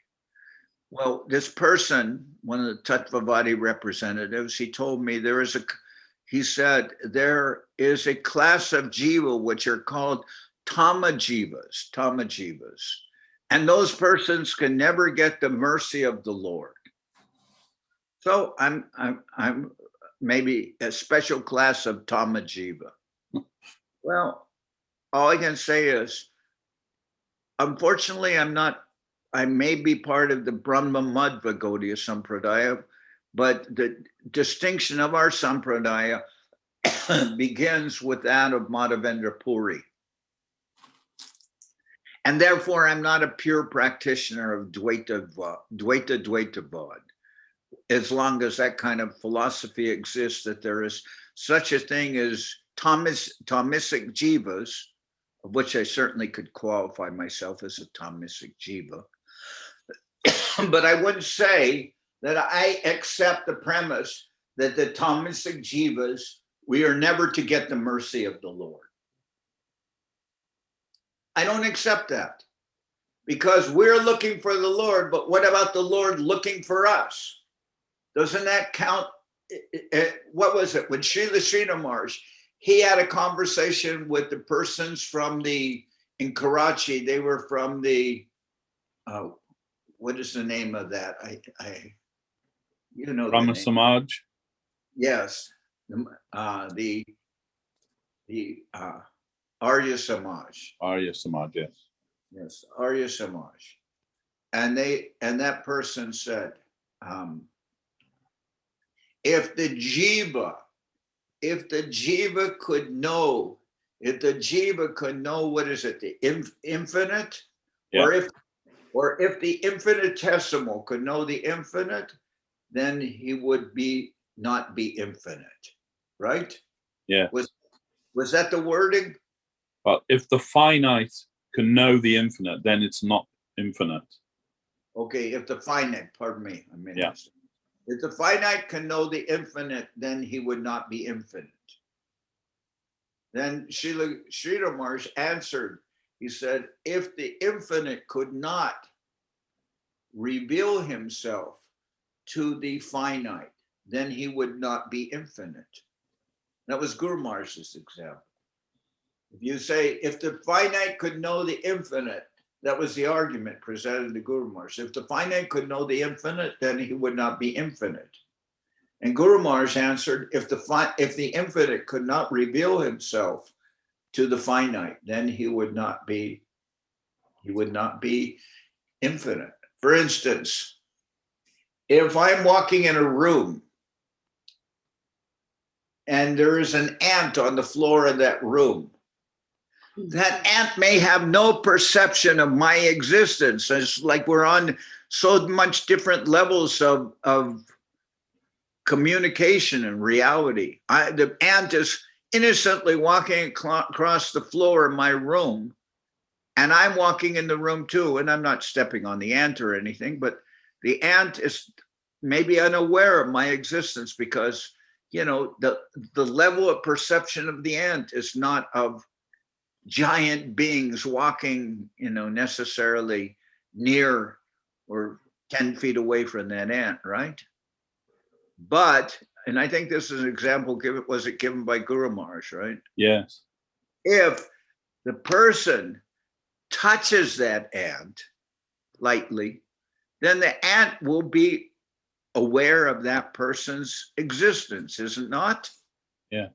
Well, this person, one of the Tattvavadi representatives, he told me he said there is a class of jiva which are called tamajivas, and those persons can never get the mercy of the Lord. So I'm maybe a special class of tamajiva. Well, all I can say is, unfortunately, I may be part of the Brahma Madhva Gaudiya Sampradaya, but the distinction of our Sampradaya begins with that of Madhavendra Puri. And therefore, I'm not a pure practitioner of Dvaitavad. As long as that kind of philosophy exists, that there is such a thing as tamasic jivas, of which I certainly could qualify myself as a tamasic jiva. But I wouldn't say that I accept the premise that the tamasic jivas, we are never to get the mercy of the Lord. I don't accept that, because we're looking for the Lord, but what about the Lord looking for us? Doesn't that count? What was it? When Srila Srila Maharaj, he had a conversation with the persons in Karachi, they were from the, what is the name of that? You know, Brahma Samaj. Yes, the Arya Samaj. Arya Samaj, yes. Yes, Arya Samaj, and that person said, if the jiva could know, what is it, the infinite, Yeah. or if the infinitesimal could know the infinite, then he would not be infinite, right? Yeah. Was that the wording? But if the finite can know the infinite, then it's not infinite. Okay, if the finite, pardon me, I mean, Yeah. if the finite can know the infinite, then he would not be infinite. Then Srila Maharaj answered, he said, if the infinite could not reveal himself to the finite, then he would not be infinite. That was Guru Maharaj's example. If you say, if the finite could know the infinite, that was the argument presented to Guru Maharaj. If the finite could know the infinite, then he would not be infinite. And Guru Maharaj answered, if the infinite could not reveal himself to the finite, then he would not be infinite. For instance, if I'm walking in a room and there is an ant on the floor of that room, that ant may have no perception of my existence. It's like we're on so much different levels of communication and reality. The ant is innocently walking across the floor of my room, and I'm walking in the room too, and I'm not stepping on the ant or anything, but the ant is maybe unaware of my existence, because, you know, the level of perception of the ant is not of giant beings walking, you know, necessarily near or 10 feet away from that ant, right? But, and I think this is an example given by Guru Maharaj, right? Yes. If the person touches that ant lightly, then the ant will be aware of that person's existence, is it not? Yeah.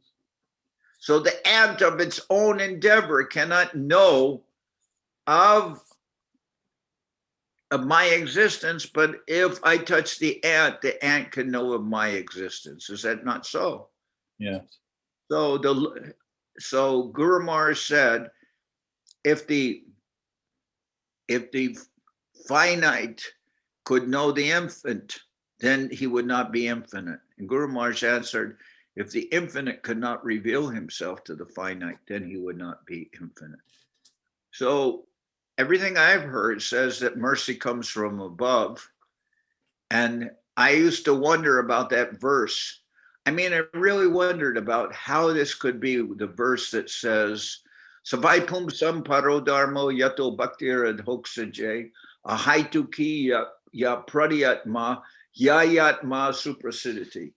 So the ant of its own endeavor cannot know of my existence, but if I touch the ant can know of my existence. Is that not so? Yes. So Guru Maharaj said, if the finite could know the infinite, then he would not be infinite. And Guru Maharaj answered, If the infinite could not reveal himself to the finite, then he would not be infinite. So everything I've heard says that mercy comes from above. And I used to wonder about that verse. I mean, I really wondered about how this could be the verse that says, Savai pum sam paro dharmo yato bhaktir ad hoksajay, ahaituki ya pradyatma, yayatma suprasiditi.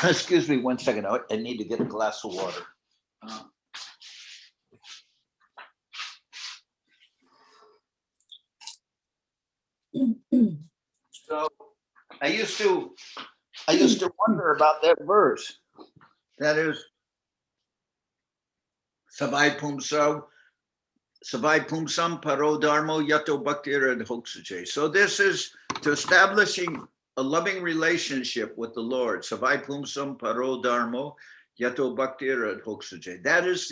Excuse me 1 second. I need to get a glass of water. So I used to wonder about that verse. That is, Savai pum sam paro dharmo yato bhaktir ad hoksajay. So this is to establishing a loving relationship with the Lord. Savai pum sam paro dharmo yato bhaktir ad hoksajay. That is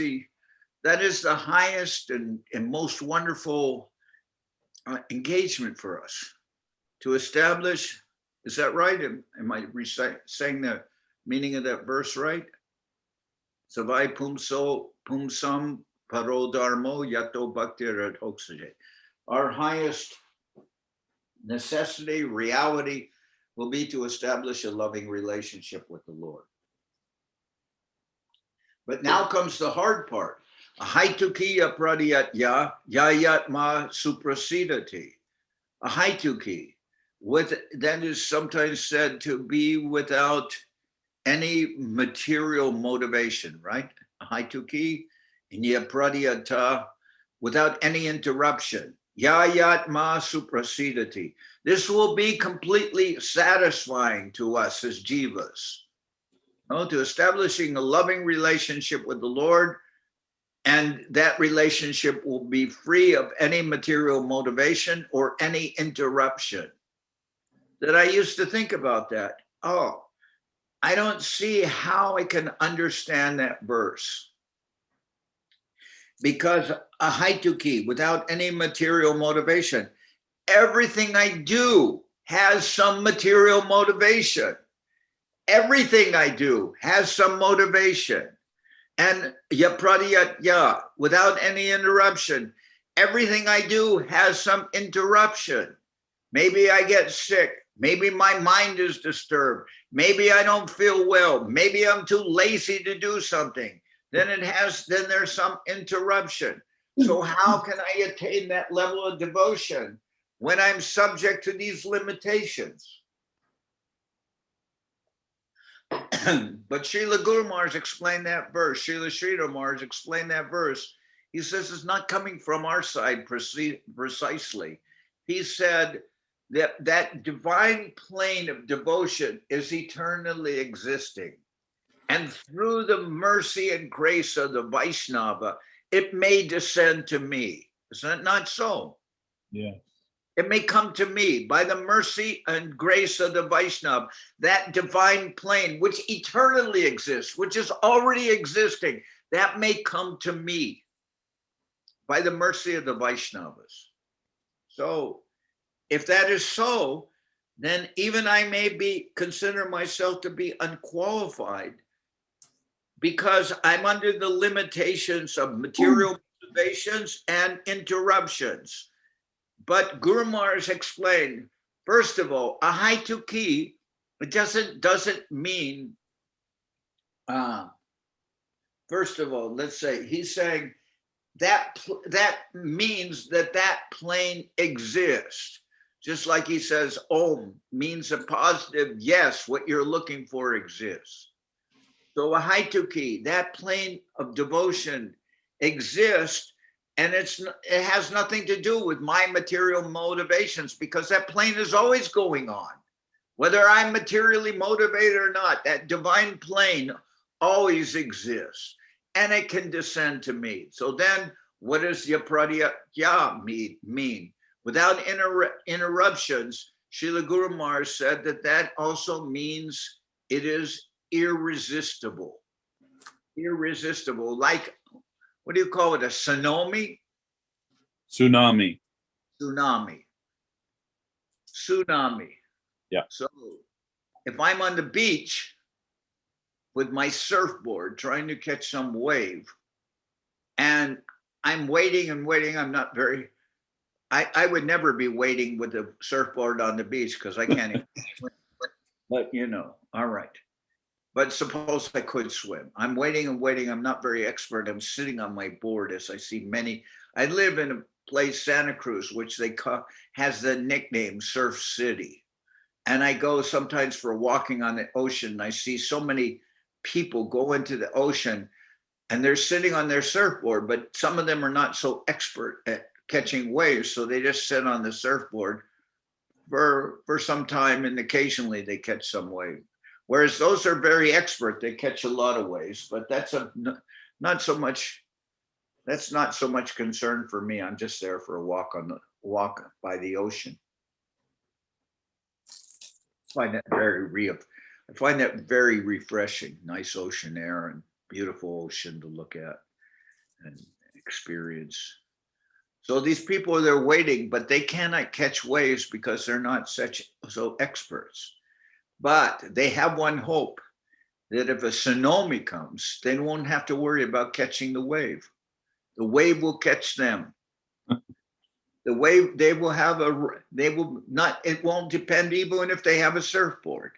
the highest and most wonderful engagement for us to establish. Is that right? Am I saying the meaning of that verse right? Savai pum sam paro dharmo yato bhaktir ad hoksajay. Our highest necessity, reality, will be to establish a loving relationship with the Lord. But now comes the hard part. Ahaituki pradyatya yayatma suprasidati. Ahaituki, that is sometimes said to be without any material motivation, right? Ahaituki, inya pradyata, without any interruption. Yayatma suprasidati. This will be completely satisfying to us as jivas. To establishing a loving relationship with the Lord, and that relationship will be free of any material motivation or any interruption. That I used to think about that. Oh, I don't see how I can understand that verse. Because ahaituki, without any material motivation, everything I do has some material motivation. Everything I do has some motivation. And yapradyatya, without any interruption, everything I do has some interruption. Maybe I get sick. Maybe my mind is disturbed. Maybe I don't feel well. Maybe I'm too lazy to do something. Then there's some interruption. So how can I attain that level of devotion when I'm subject to these limitations? But Srila Guru Maharaj explained that verse. Srila Sridhar Maharaj explained that verse. He says it's not coming from our side precisely. He said that divine plane of devotion is eternally existing. And through the mercy and grace of the Vaishnava, it may descend to me. Is that not so? Yeah. It may come to me by the mercy and grace of the Vaishnava, that divine plane which eternally exists, which is already existing, that may come to me by the mercy of the Vaishnavas. So if that is so, then even I may consider myself to be unqualified because I'm under the limitations of material motivations and interruptions. But Guru Maharaj explained, first of all, ahaituki, it doesn't mean, first of all, let's say, he's saying that means that plane exists. Just like he says, Om means a positive, yes, what you're looking for exists. So ahaituki, that plane of devotion exists, and it has nothing to do with my material motivations because that plane is always going on. Whether I'm materially motivated or not, that divine plane always exists and it can descend to me. So then what does yapradyatya mean? Without interruptions, Srila Guru Maharaj said that also means it is irresistible. Irresistible, like, what do you call it, a tsunami? Tsunami. Tsunami. Yeah. So if I'm on the beach with my surfboard trying to catch some wave. And I'm waiting and waiting. I'm not very, I would never be waiting with a surfboard on the beach because I can't even swim. But you know, all right. But suppose I could swim. I'm waiting and waiting. I'm not very expert. I'm sitting on my board as I see many. I live in a place, Santa Cruz, which they call, has the nickname Surf City. And I go sometimes for walking on the ocean. And I see so many people go into the ocean and they're sitting on their surfboard, but some of them are not so expert at catching waves. So they just sit on the surfboard for some time and occasionally they catch some wave. Whereas those are very expert, they catch a lot of waves, but that's not so much concern for me. I'm just there for a walk by the ocean. I find that very refreshing. Nice ocean air and beautiful ocean to look at and experience. So these people, they're waiting, but they cannot catch waves because they're not so experts. But they have one hope, that if a tsunami comes, they won't have to worry about catching the wave. The wave will catch them. The wave, it won't depend even if they have a surfboard.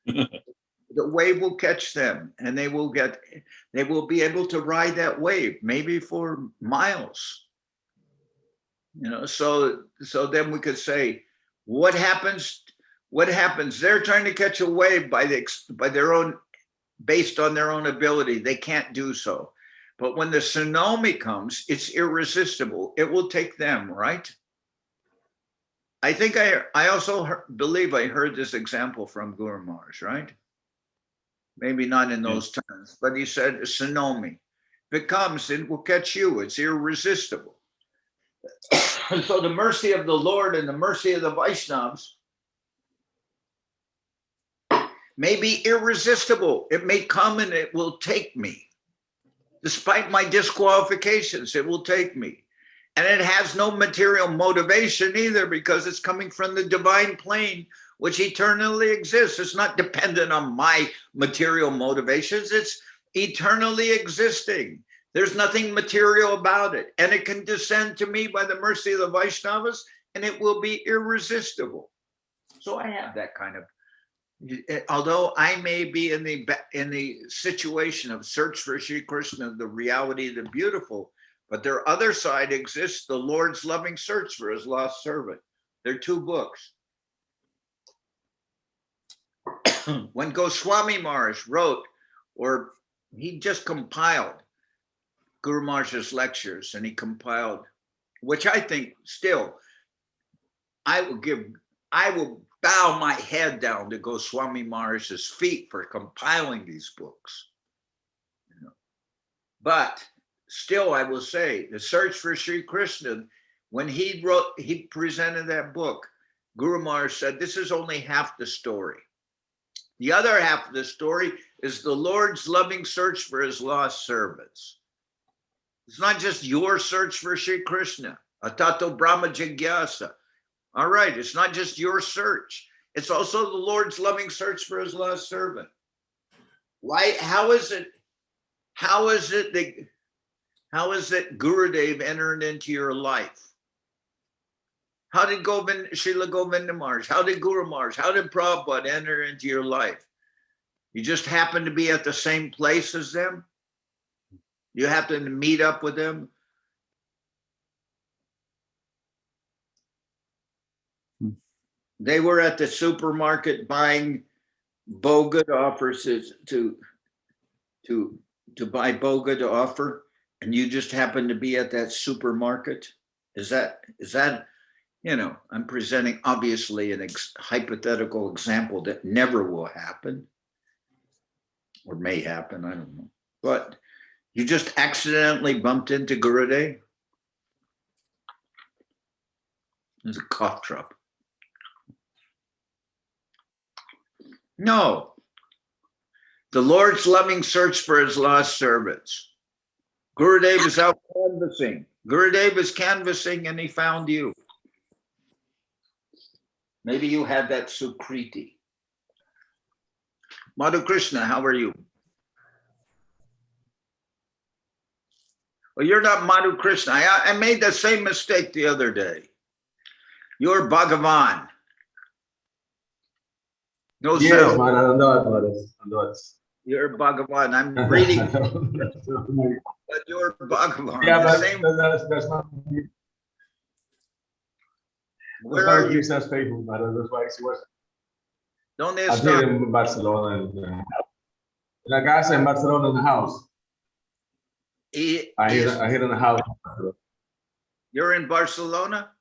The wave will catch them and they will be able to ride that wave, maybe for miles. You know, so then we could say, what happens? They're trying to catch a wave based on their own ability. They can't do so. But when the tsunami comes, it's irresistible. It will take them, right? I think I also believe I heard this example from Guru Maharaj, right? Maybe not in those terms, but he said a tsunami. If it comes, it will catch you. It's irresistible. And so the mercy of the Lord and the mercy of the Vaishnavas may be irresistible. It may come and it will take me. Despite my disqualifications, it will take me. And it has no material motivation either because it's coming from the divine plane, which eternally exists. It's not dependent on my material motivations. It's eternally existing. There's nothing material about it. And it can descend to me by the mercy of the Vaishnavas and it will be irresistible. So I have that kind of, although I may be in the situation of search for Sri Krishna, the reality of the beautiful, but their other side exists, the Lord's loving search for his lost servant. They're two books. When Goswami Maharaj wrote, or he just compiled Guru Maharaj's lectures, and he compiled, which I think still, I will bow my head down to Goswami Maharaj's feet for compiling these books. You know? But still, I will say, the search for Sri Krishna, when he presented that book, Guru Maharaj said, this is only half the story. The other half of the story is the Lord's loving search for his lost servants. It's not just your search for Sri Krishna, Atato Brahma Jigyasa. All right, it's not just your search. It's also the Lord's loving search for his lost servant. Why? How is it that Gurudev entered into your life? How did Srila Govinda Maharaj, how did Guru Maharaj, how did Prabhupada enter into your life? You just happened to be at the same place as them? You happened to meet up with them? They were at the supermarket buying boga to offer to buy boga to offer, and you just happened to be at that supermarket. Is that, you know, I'm presenting obviously an hypothetical example that never will happen or may happen, I don't know. But you just accidentally bumped into Gurudev. There's a cough drop. No. The Lord's loving search for his lost servants. Gurudev is out canvassing. Gurudev is canvassing and he found you. Maybe you had that Sukriti. Madhu Krishna, how are you? Well, you're not Madhu Krishna. I made the same mistake the other day. You're Bhagavan. No Yes, self. Maharaj. You're Bhagavan. I'm reading, but you're Bhagavan. Yeah, The but same. that's not. Where are you? Krista's faithful, Maharaj. That's why she was. ¿Dónde I'm here está? in Barcelona. In la casa in Barcelona, in the house. I here in the house. You're in Barcelona?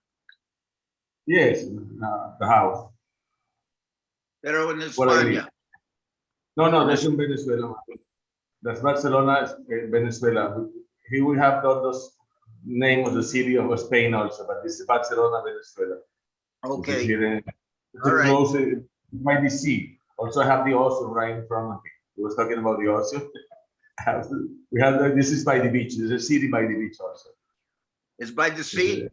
Yes, the house. Pero en What I España. mean. No, that's in Venezuela. That's Barcelona, Venezuela. Here we have those name of the city of Spain also, but this is Barcelona, Venezuela. Okay. Here All right. close by the sea. Also have the ocean right in front of me. We was talking about the ocean. We have this is by the beach. There's a city by the beach also. It's by the sea?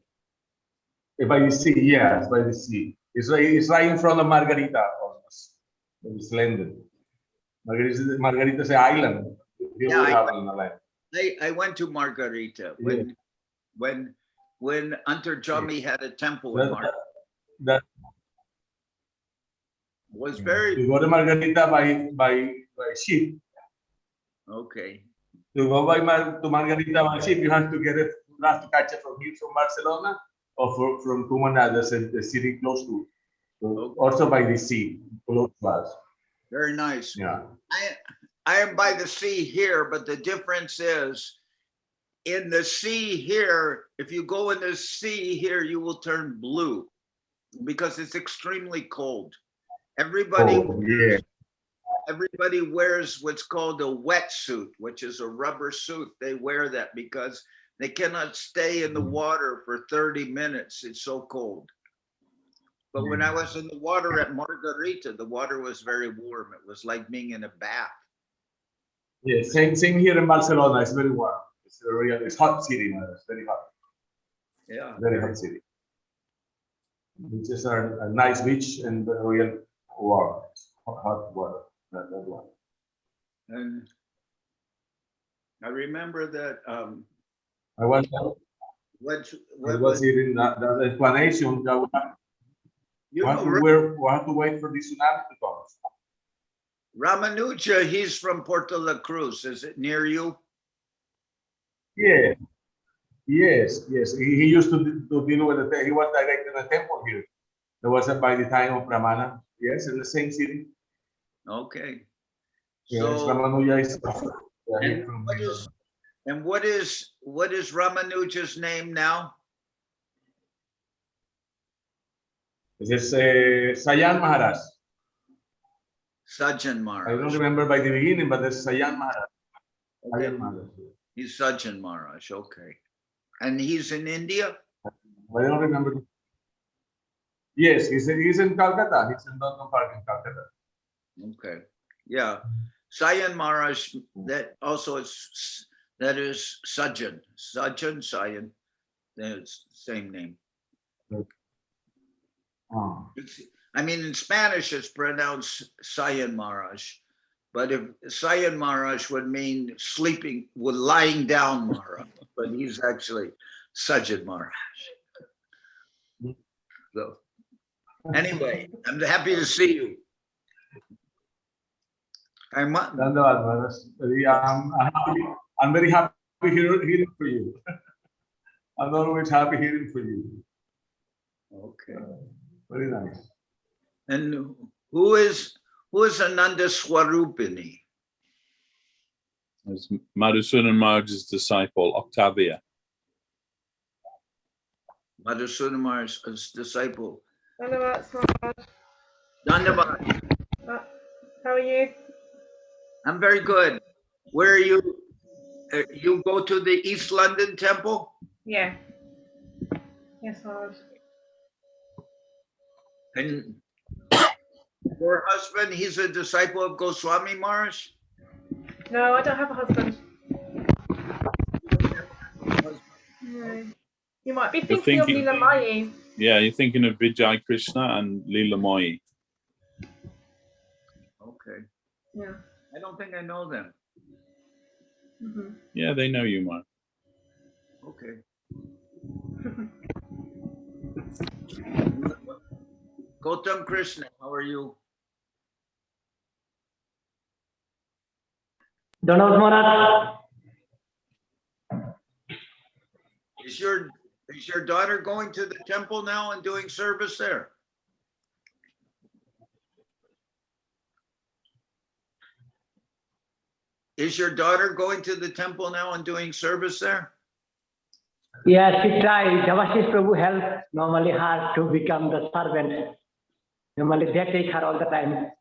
By the sea, yeah, it's by the sea. It's right in front of Margarita almost. It's landed. Margarita is an island. Yeah, Island. I went to Margarita when Antarjami had a temple in Margarita. That Was very you go to Margarita by ship. okay. To go to Margarita by ship, you have to catch it from here from Barcelona or from Cumana, the city close to. Also by the sea, close to us. Very nice. Yeah. I am by the sea here, but the difference is in the sea here, if you go in the sea here, you will turn blue because it's extremely cold. Everybody wears what's called a wetsuit, which is a rubber suit. They wear that because they cannot stay in the water for 30 minutes. It's so cold. But when I was in the water at Margarita, the water was very warm. It was like being in a bath. Yeah, same here in Barcelona. It's very warm. It's hot city, man. It's very hot. Yeah. Very hot city. Beaches are a nice beach and real warm. Hot water. That one. And I remember that I was what here in the explanation. you We have to wait for the tsunami to come. Ramanuja, he's from Puerto La Cruz. Is it near you? Yeah. Yes. He used to deal with the. He was directing the temple here. That was by the time of Ramana. Yes, in the same city. Okay. Yes, So Ramanuja is. and what is Ramanuja's name now? This is Sayan Maharaj. Sajan I don't Maharaj. remember by the beginning, but there's Sayan Maharaj. Okay. Sayan Maharaj. He's Sajan Maharaj. Okay. And he's in India? I don't remember. Yes, he's in Calcutta. He's in London Park in Calcutta. Okay. Yeah. Sayan Maharaj, that also is Sajan. Sayan. That's the same name. Oh. I mean, in Spanish, it's pronounced Sayan Maharaj. But if Sayan Maharaj would mean sleeping, lying down Maharaj, but he's actually Sajan Maharaj. So, anyway, I'm happy to see you. I'm very happy hearing for you. I'm always happy hearing for you. okay. Very nice. And who is Ananda Swarupini? It's Madhusudan Maharaj's disciple, Octavia. Madhusudan Maharaj's disciple. Dandavad. Dandavad. How are you? I'm very good. Where are you? You go to the East London temple? Yeah. Yes, Maharaj. And your husband, he's a disciple of Goswami Maharaj? No, I don't have a husband. No. You might be thinking of Leela Mai. Yeah, you're thinking of Vijay Krishna and Leela Moyi. Okay. Yeah. I don't think I know them. Mm-hmm. Yeah, they know you, Mark. Okay. Gautam Krishna, how are you? Donald Maharaj. Is your daughter going to the temple now and doing service there? Is your daughter going to the temple now and doing service there? Yeah, she tried. Devashis Prabhu helped normally her to become the servant. Normally they take her all the time.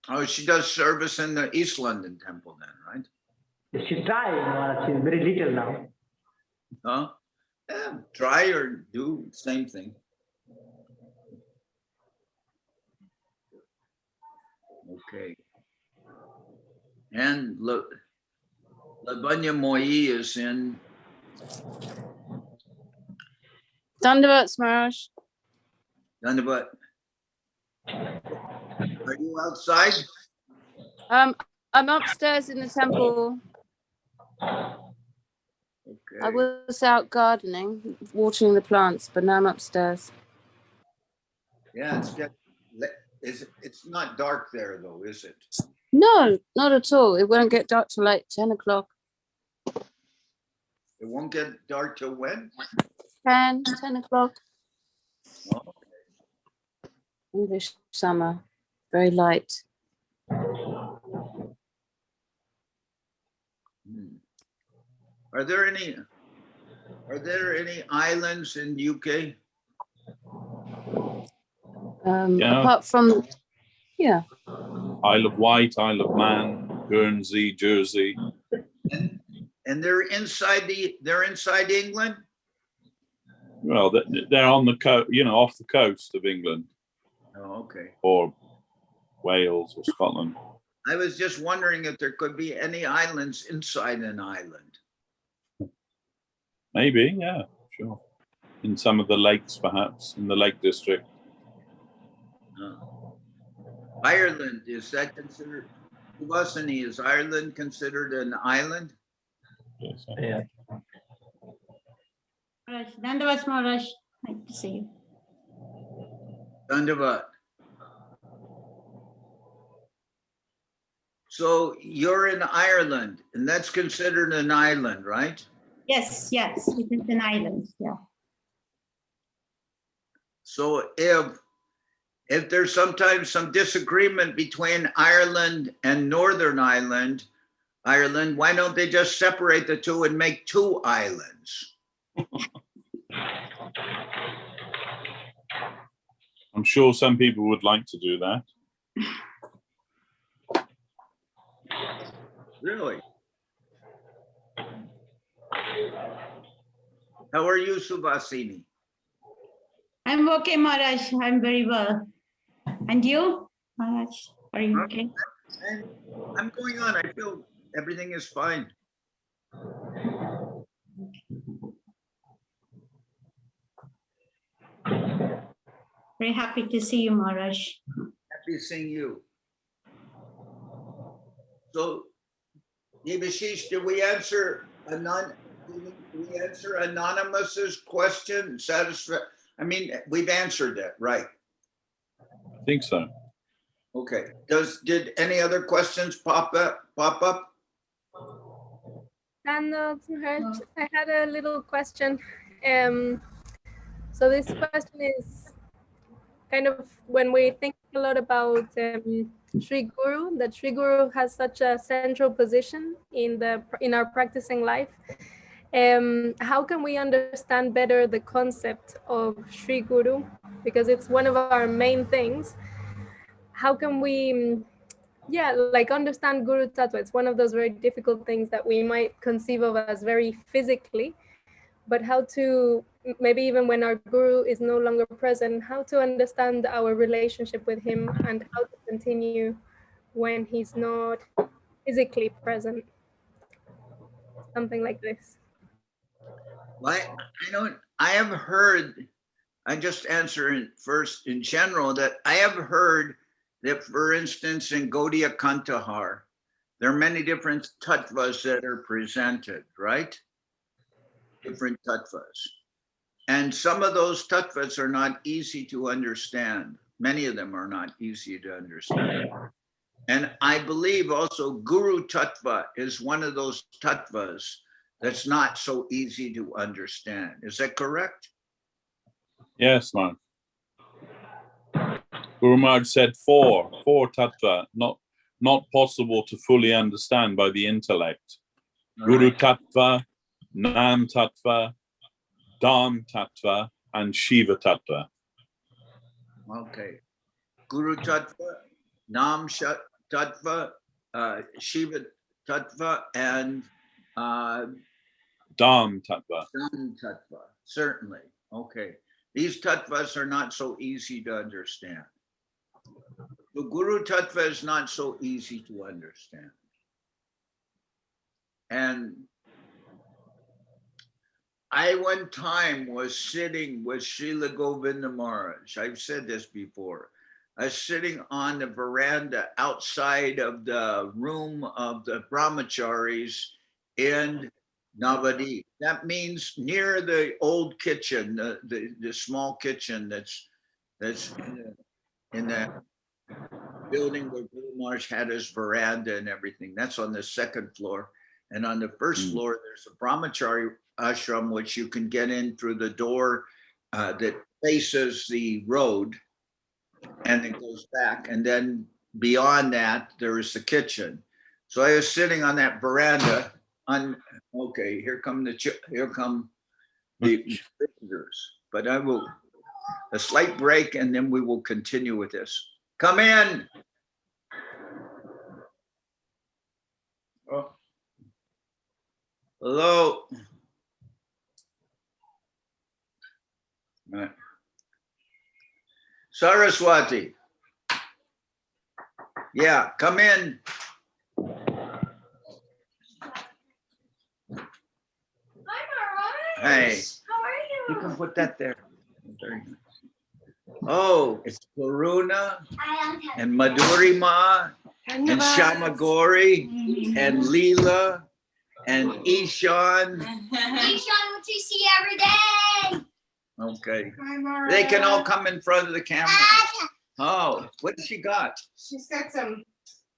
Oh, she does service in the East London temple then, right? She tried, Maharaj. She's very little now. Huh? Yeah, try or do same thing. Okay. And Lavanya Moi is in. Dandavats, Maharaj. Dandavat. Are you outside? I'm upstairs in the temple. Okay. I was out gardening, watering the plants, but now I'm upstairs. Yeah, it's not dark there though, is it? No, not at all. It won't get dark till like 10 o'clock. It won't get dark till when? 10 o'clock. Oh. English summer, very light. Are there any islands in UK? Yeah. Apart from, yeah. Isle of Wight, Isle of Man, Guernsey, Jersey. And they're inside England? Well, they're on the coast, off the coast of England. Oh, okay. Or Wales or Scotland. I was just wondering if there could be any islands inside an island. Maybe, yeah, sure. In some of the lakes, perhaps, in the Lake District. Ireland, is that considered, Uvasini, is Ireland considered an island? Yes, Yeah. Maharaj, Dandavats Maharaj, nice to see you. Dandavat. So you're in Ireland, and that's considered an island, right? Yes, it is an island, yeah. So if there's sometimes some disagreement between Ireland and Northern Ireland, why don't they just separate the two and make two islands? I'm sure some people would like to do that. Really? How are you, Subhasini? I'm okay, Maharaj. I'm very well. And you, Maharaj, are you okay? I'm going on. I feel everything is fine. Very happy to see you, Maharaj. Happy seeing you. So, Devashish, did we answer Anonymous's question? I mean, we've answered that, right? I think so. Okay. Did any other questions pop up? And Maharaj, I had a little question. So this question is kind of when we think a lot about Sri Guru, that Sri Guru has such a central position in our practicing life. How can we understand better the concept of Sri Guru? Because it's one of our main things. How can we, understand Guru Tattva? It's one of those very difficult things that we might conceive of as very physically, but how to, maybe even when our Guru is no longer present, how to understand our relationship with him and how to continue when he's not physically present. Something like this. Well, I have heard, I just answer it first in general, that I have heard that, for instance, in Gaudiya Kantahar, there are many different tattvas that are presented, right? different tattvas. And some of those tattvas are not easy to understand. Many of them are not easy to understand. And I believe also Guru Tattva is one of those tattvas that's not so easy to understand. Is that correct? Yes, man. Guru Maharaj said four tattva, not possible to fully understand by the intellect. Guru Tattva, Nam Tattva, Dham Tattva, and Shiva Tattva. Okay. Guru Tattva, Nam Tattva, Shiva Tattva, and Dham Tattva. Dham Tattva, certainly. Okay. These tattvas are not so easy to understand. The Guru Tattva is not so easy to understand. And I one time was sitting with Srila Govinda Maharaj. I've said this before. I was sitting on the veranda outside of the room of the brahmacharis in Navadip. That means near the old kitchen, the small kitchen that's in that building where Guru Maharaj had his veranda and everything. That's on the second floor. And on the first floor, there's a brahmachari ashram, which you can get in through the door that faces the road and it goes back. And then beyond that, there is the kitchen. So I was sitting on that veranda. Okay, here come the visitors. But I will a slight break, and then we will continue with this. Come in. Oh. Hello. Right. Saraswati. Yeah, come in. Hey, How are you? you can put that there. Very nice. Oh, it's Karuna and Madhurima and Shamagori and Leela and Ishan. Ishan, which we see every day. Okay. They can all come in front of the camera. Oh, what she got? She's got some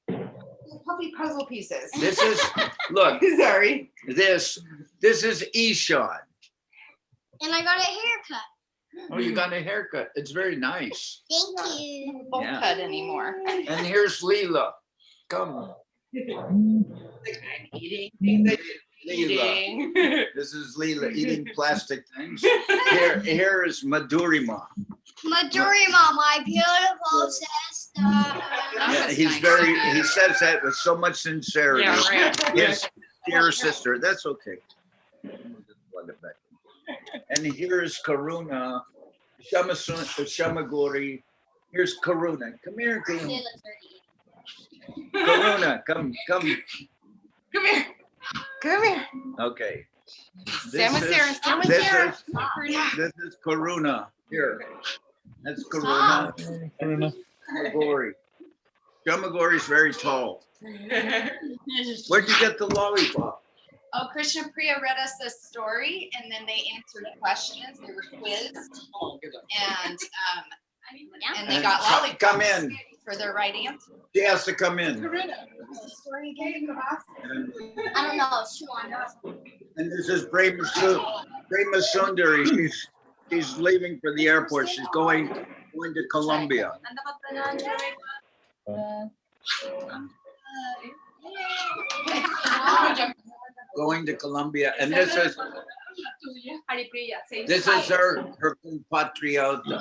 puppy puzzle pieces. This is, look. Sorry. This is Ishan. And I got a haircut. Oh, you got a haircut. It's very nice. Thank you. Won't Yeah. cut anymore. And here's Leela. Come. I'm eating things I Leela. This is Leela eating plastic things. Here is Madhurima. Madhurima, my beautiful sister. Yeah, he says that with so much sincerity. Yeah, right. Yes, dear sister, that's okay. And here's Karuna, Shamagori. Here's Karuna. Come here, Karuna. Karuna, come. Come here. Come here. Okay. Stand with Sarah. Stand with This is Karuna. Here. That's Karuna. Shamagori. Shamagori is very tall. Where'd you get the lollipop? Oh, Krishna Priya read us this story, and then they answered questions. They were quizzed, and they got lollipops Come in. for their right answer. She has to come in. What's the story again? I don't know. And this is Prema Sundari. She's leaving for the airport. She's going to Colombia. Going to Colombia, and this is her compatriota,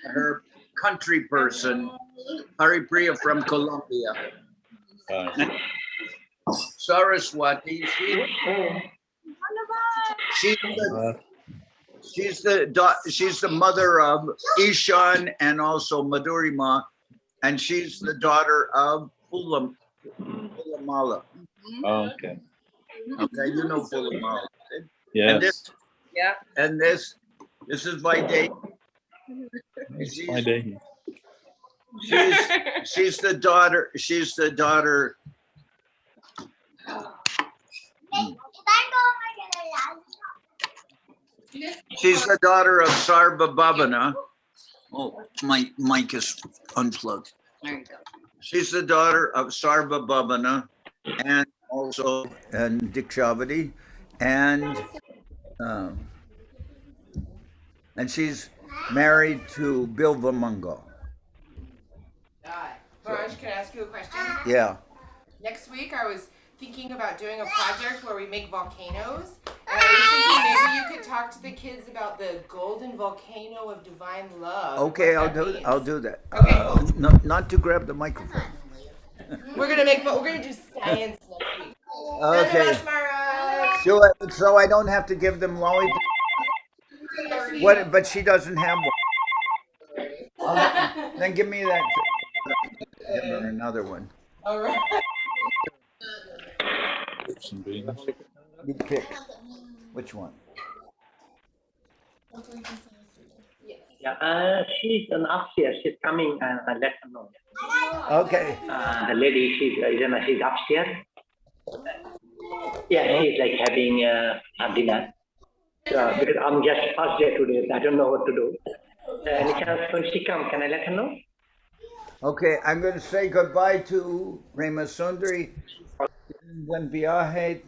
her country person, Haripriya from Colombia. Saraswati, she's the mother of Ishan and also Madhurima, and she's the daughter of Pulamala. Oh, okay. Okay, you know Pulamala. Yes. And this is Vaidehi. She's the daughter. She's the daughter of Sarva. Oh, my mic is unplugged. There you go. She's the daughter of Sarva and also Dikshavati, and she's married to Bilva Mangal. Maharaj, can I ask you a question? Yeah. Next week, I was thinking about doing a project where we make volcanoes. And I was thinking maybe you could talk to the kids about the golden volcano of divine love. Okay, I'll do that. Okay, cool. Not to grab the microphone. We're gonna do science next week. Okay. Thank you, Maharaj. Do it so I don't have to give them lollipops. What? But she doesn't have one. Then give me that. Give her another one. All right. Some beans. You pick. Which one? Yeah, she's upstairs. She's coming and let her know. Okay. The lady, she's upstairs. Yeah, she's like having a dinner. Because I'm just first day today, I don't know what to do. Any chance when she comes, can I let her know? Okay, I'm going to say goodbye to Rema Sundari. Buen viaje.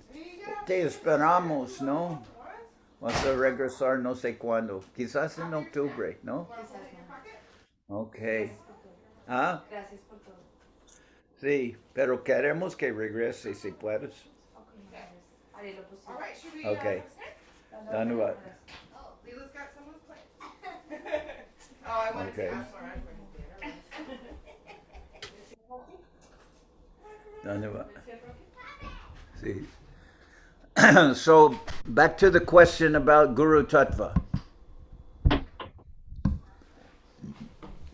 Te esperamos, ¿no? Vas a regresar no sé cuándo. Quizás en octubre, ¿no? Okay. ¿Ah? Sí, pero queremos que regrese si puedes. Okay. Dhanuvad. Lila's got someone's plate. Oh, I wanted Okay. to ask Maharaj. Dhanuvad. See. So back to the question about Guru Tattva.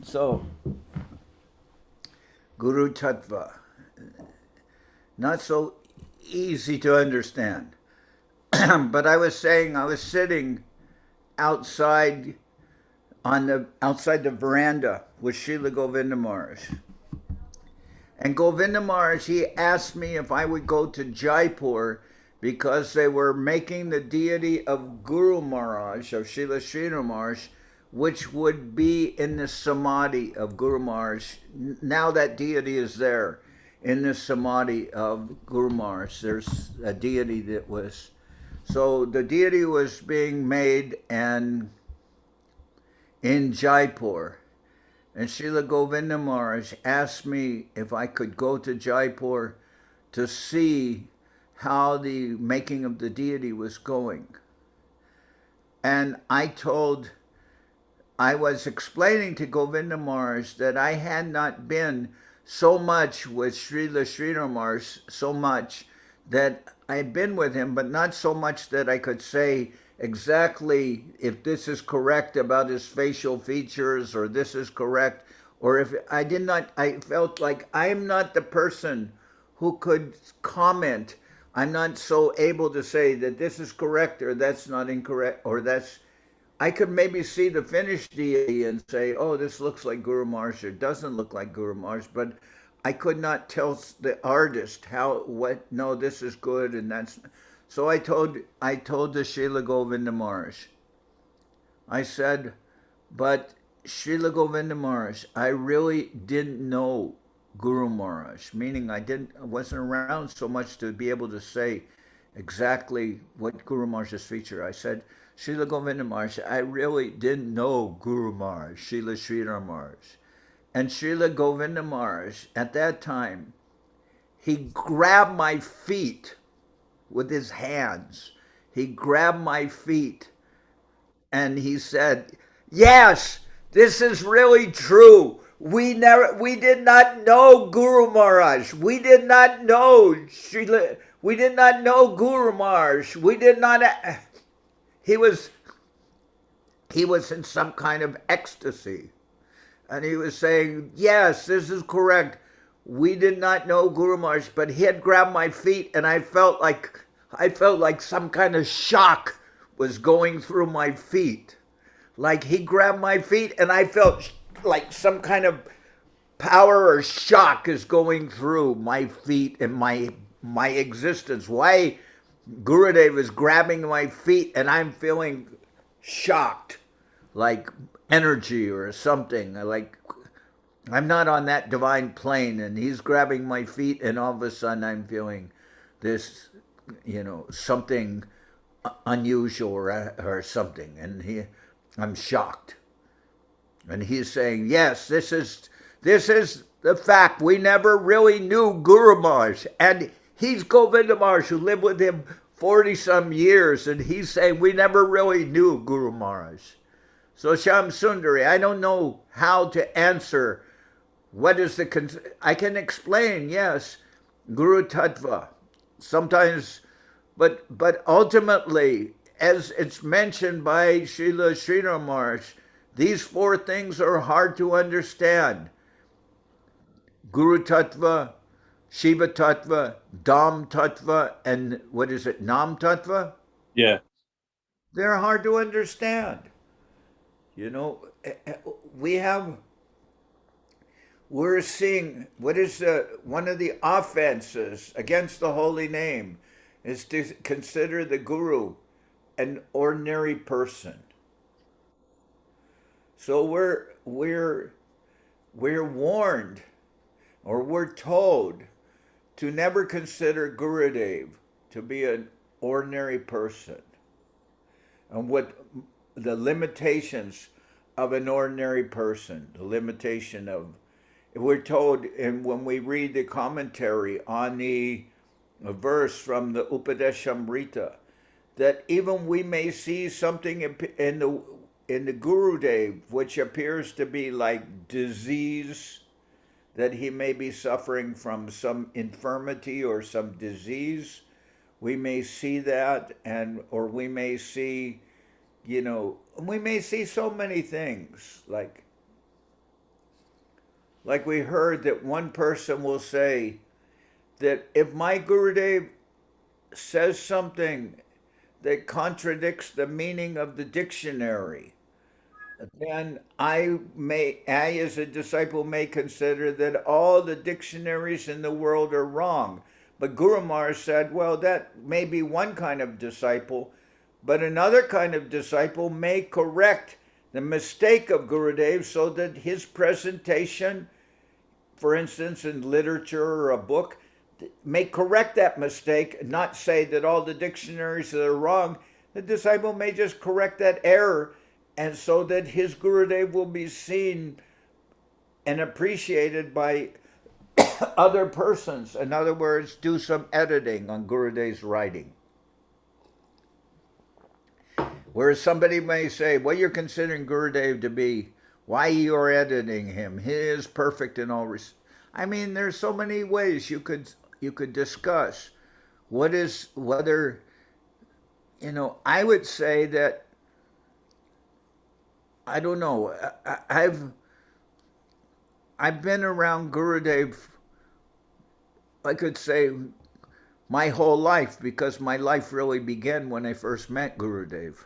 So Guru Tattva, not so easy to understand. But I was saying I was sitting outside outside the veranda with Srila Govinda Maharaj. And Govinda Maharaj, he asked me if I would go to Jaipur because they were making the deity of Guru Maharaj, of Srila Sridhar Maharaj, which would be in the samadhi of Guru Maharaj. Now that deity is there in the samadhi of Guru Maharaj. There's a deity that was... So the deity was being made and in Jaipur. And Srila Govinda Maharaj asked me if I could go to Jaipur to see how the making of the deity was going. And I was explaining to Govinda Maharaj that I had not been so much with Srila Sridhar Maharaj, so much that I had been with him, but not so much that I could say exactly if this is correct about his facial features, or this is correct, or if I felt like I'm not the person who could comment. I'm not so able to say that this is correct or that's not incorrect, or I could maybe see the finished deity and say, oh, this looks like Guru Maharaj, or doesn't look like Guru Maharaj, but I could not tell the artist no, this is good and that's... So I told the Srila Govinda Maharaj, I said, but Srila Govinda Maharaj, I really didn't know Guru Maharaj, meaning I wasn't around so much to be able to say exactly what Guru Maharaj's feature. I said, Srila Govinda Maharaj, I really didn't know Guru Maharaj, Srila Sridhar Maharaj. And Srila Govinda Maharaj, at that time, he grabbed my feet with his hands. He grabbed my feet and he said, yes, this is really true. We did not know Guru Maharaj. We did not know we did not know Guru Maharaj. We did not... He was in some kind of ecstasy. And he was saying, yes, this is correct. We did not know Guru Maharaj, but he had grabbed my feet and I felt like some kind of shock was going through my feet. Like he grabbed my feet and I felt like some kind of power or shock is going through my feet and my existence. Why Gurudev is grabbing my feet and I'm feeling shocked, like energy or something. Like I'm not on that divine plane, and he's grabbing my feet, and all of a sudden I'm feeling this, something unusual or something, and I'm shocked. And he's saying, yes, this is the fact. We never really knew Guru Maharaj. And he's Govinda Maharaj, who lived with him 40-some years. And he's saying, we never really knew Guru Maharaj. So Shyam Sundari, I don't know how to answer what is I can explain, yes, Guru Tattva. Sometimes, but ultimately, as it's mentioned by Srila Sridhar Maharaj, these four things are hard to understand. Guru Tattva, Shiva Tattva, Dham Tattva, and what is it, Nam Tattva? Yeah. They're hard to understand. We're seeing, what is one of the offenses against the holy name is to consider the Guru an ordinary person. So we're warned, or we're told, to never consider Gurudev to be an ordinary person, and what the limitations of an ordinary person, the limitation of, we're told, and when we read the commentary on the verse from the Upadeshamrita, that even we may see something in the Gurudev which appears to be like disease, that he may be suffering from some infirmity or some disease. We may see that, or we may see, we may see so many things, like we heard that one person will say that if my Gurudev says something that contradicts the meaning of the dictionary, then I as a disciple may consider that all the dictionaries in the world are wrong. But Guru Maharaj said, well, that may be one kind of disciple, but another kind of disciple may correct the mistake of Gurudev so that his presentation, for instance, in literature or a book, may correct that mistake, not say that all the dictionaries are wrong. The disciple may just correct that error, and so that his Gurudev will be seen and appreciated by other persons. In other words, do some editing on Gurudev's writing. Whereas somebody may say, well, you're considering Gurudev to be, why you're editing him? He is perfect in all respects. I mean, there's so many ways you could discuss whether, I would say that, I don't know, I've been around Gurudev, I could say, my whole life, because my life really began when I first met Gurudev.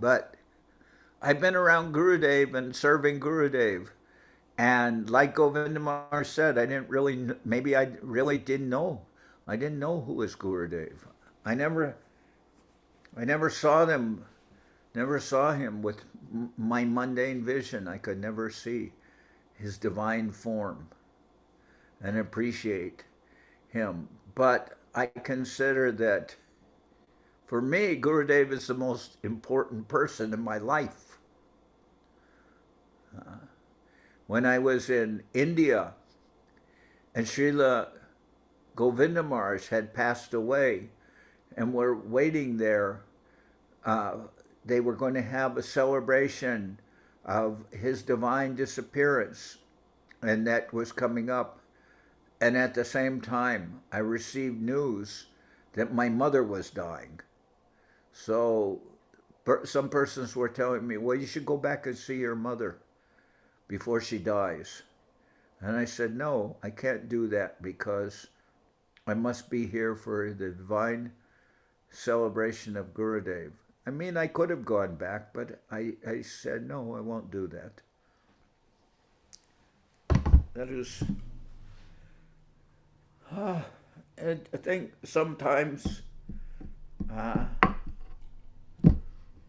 But I've been around Gurudev and serving Gurudev. And like Govinda Maharaj said, I didn't really, maybe I really didn't know. I didn't know who was Gurudev. I never saw him with my mundane vision. I could never see his divine form and appreciate him. But I consider that for me, Gurudev is the most important person in my life. When I was in India and Srila Govinda Maharaj had passed away and we're waiting there, they were going to have a celebration of his divine disappearance, and that was coming up. And at the same time, I received news that my mother was dying. So some persons were telling me, well, you should go back and see your mother before she dies. And I said, no, I can't do that because I must be here for the divine celebration of Gurudev. I mean, I could have gone back, but I said, no, I won't do that. That is, I think sometimes,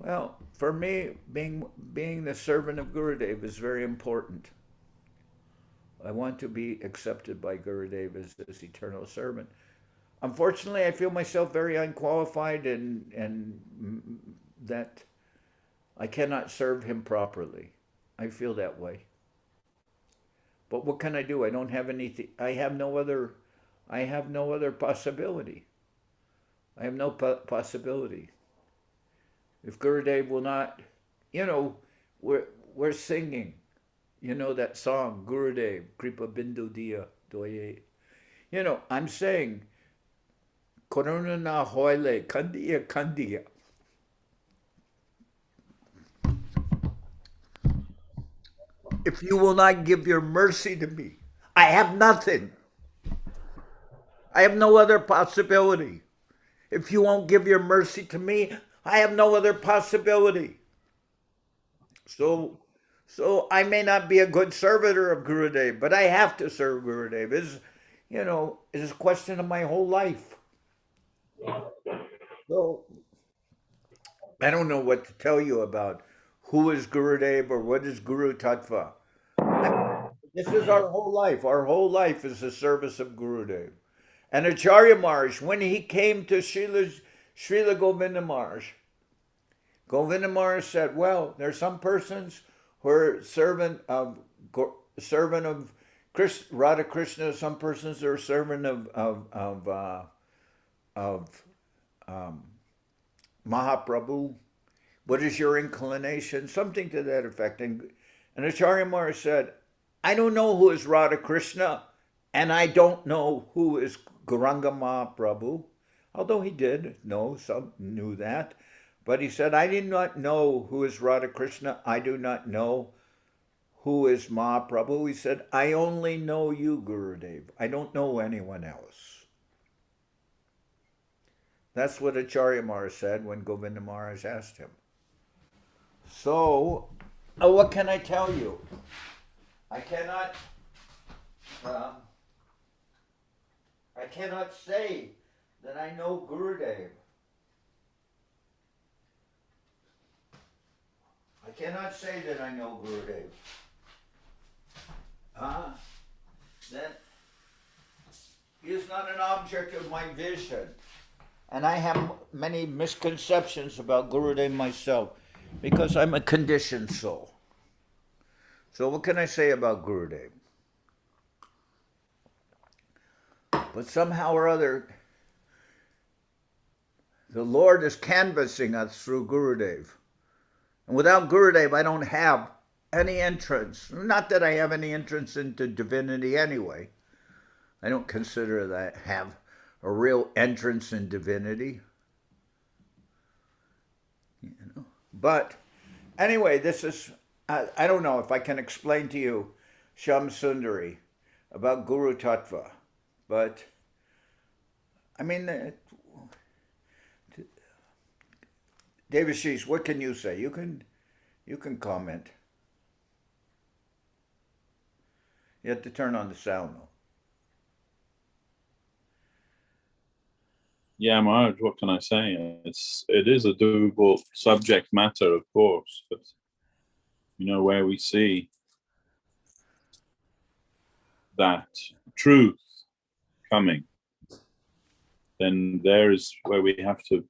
Well, for me, being the servant of Gurudev is very important. I want to be accepted by Gurudev as this eternal servant. Unfortunately, I feel myself very unqualified and that I cannot serve him properly. I feel that way. But what can I do? I don't have anything. I have no other possibility. I have no possibility. If Gurudev will not, we're singing, that song, Gurudev, Kripa Bindu Diya Doye. I'm saying, Koruna na hoile, kandiya kandiya. If you will not give your mercy to me, I have nothing. I have no other possibility. If you won't give your mercy to me, I have no other possibility. So I may not be a good servitor of Gurudev, but I have to serve Gurudev. It's a question of my whole life. So I don't know what to tell you about who is Gurudev or what is Guru Tattva. This is our whole life. Our whole life is the service of Gurudev. And Acharya Maharaj, when he came to Srila Govinda Maharaj said, well, there are some persons who are servant of Radha Krishna, some persons are servant of Mahaprabhu. What is your inclination? Something to that effect. And Acharya Maharaj said, I don't know who is Radha Krishna, and I don't know who is Gauranga Mahaprabhu, although he did know, some knew that. But he said, I did not know who is Radha Krishna. I do not know who is Mahaprabhu. He said, I only know you, Gurudev. I don't know anyone else. That's what Acharya Maharaj said when Govinda Maharaj asked him. So, what can I tell you? I cannot say that I know Gurudev. I cannot say that I know Gurudev. That he is not an object of my vision. And I have many misconceptions about Gurudev myself because I'm a conditioned soul. So what can I say about Gurudev? But somehow or other, the Lord is canvassing us through Gurudev. And without Gurudev, I don't have any entrance. Not that I have any entrance into divinity anyway. I don't consider that I have a real entrance in divinity. But anyway, this is, I don't know if I can explain to you Shyam Sundari about Guru Tattva. But, I mean, Devashis, what can you say? You can comment. You have to turn on the sound, though. Yeah, Maharaj, what can I say? It is a doable subject matter, of course, but where we see that truth coming, then there is where we have to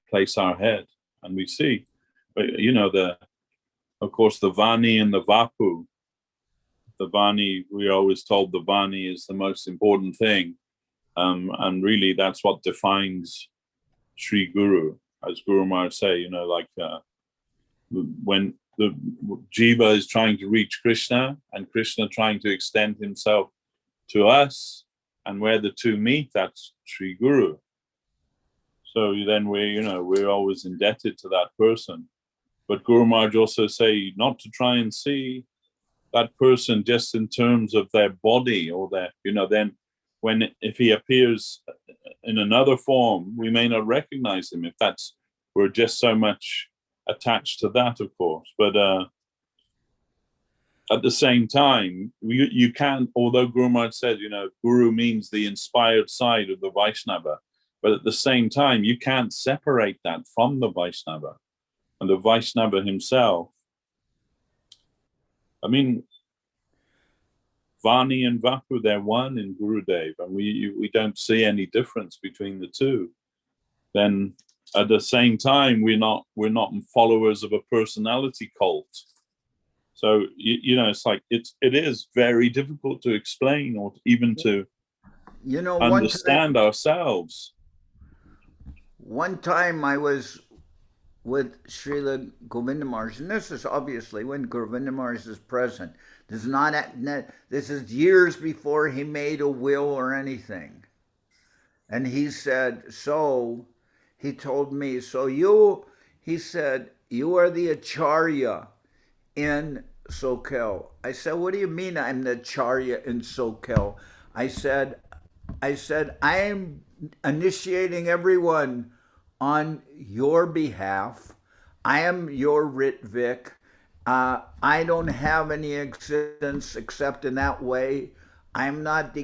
place our head, and we see, of course, the Vani and the Vapu. The Vani, we're always told the Vani is the most important thing. And really, that's what defines Sri Guru, as Guru Maharaj say. When the Jiva is trying to reach Krishna, and Krishna trying to extend himself to us, and where the two meet, that's Sri Guru. So then we're always indebted to that person. But Guru Maharaj also say not to try and see that person just in terms of their body or their, then. If he appears in another form, we may not recognize him. We're just so much attached to that, of course. But at the same time, you can't. Although Guru Maharaj said, Guru means the inspired side of the Vaishnava, but at the same time, you can't separate that from the Vaishnava. and the Vaishnava himself. I mean, Vani and Vapu, they're one in Gurudev, and we don't see any difference between the two. Then at the same time, we're not followers of a personality cult. So you know, it's like it is very difficult to explain or even to understand ourselves. One time I was with Srila Govinda Maharaj, and this is obviously when Govinda Maharaj is present. This is years before he made a will or anything. And he said, so he told me, he said, you are the Acharya in Sokel. I said, what do you mean I'm the Acharya in Sokel? I said, I am initiating everyone on your behalf. I am your Ritvik. I don't have any existence except in that way. What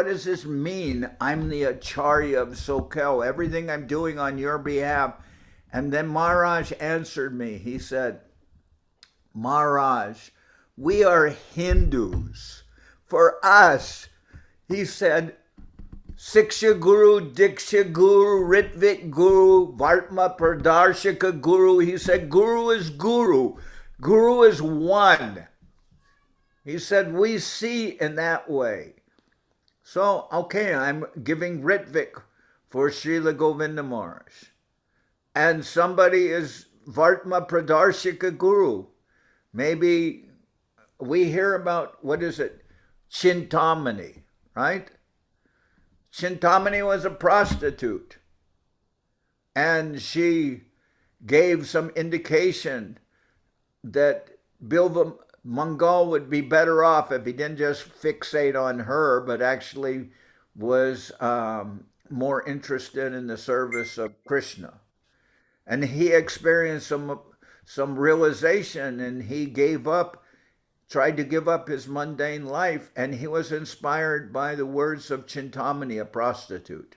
does this mean? I'm the Acharya of Sokel. Everything I'm doing on your behalf. And then Maharaj answered me. He said, Maharaj, we are Hindus. For us, he said, Siksha Guru, Diksha Guru, Ritvik Guru, Vartma Pradarshika Guru. He said, Guru is Guru. Guru is one. He said, we see in that way. So, okay, I'm giving Ritvik for Srila Govinda Maharaj. And somebody is Vartma Pradarshika Guru. Maybe we hear about, what is it? Chintamani, right? Chintamani was a prostitute. And she gave some indication that Bilva Mangal would be better off if he didn't just fixate on her, but actually was more interested in the service of Krishna. And he experienced some realization, and he tried to give up his mundane life, and he was inspired by the words of Chintamani, a prostitute.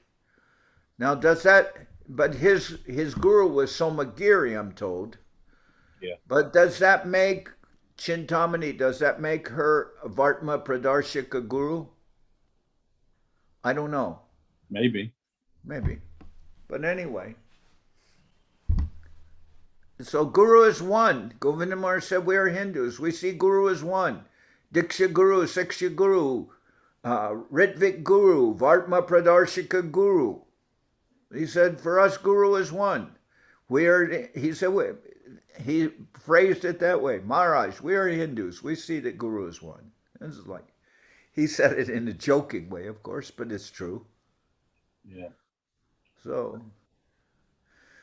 Now, but his guru was Somagiri, I'm told. Yeah. But does that make Chintamani, does that make her Vartma Pradarshika Guru? I don't know. Maybe. But anyway. So Guru is one. Govinda Maharaj said we are Hindus. We see Guru as one. Diksha Guru, Siksha Guru, Ritvik Guru, Vartma Pradarshika Guru. He said for us Guru is one. He phrased it that way. Maharaj, we are Hindus. We see that Guru is one. This is like, he said it in a joking way, of course, but it's true. Yeah.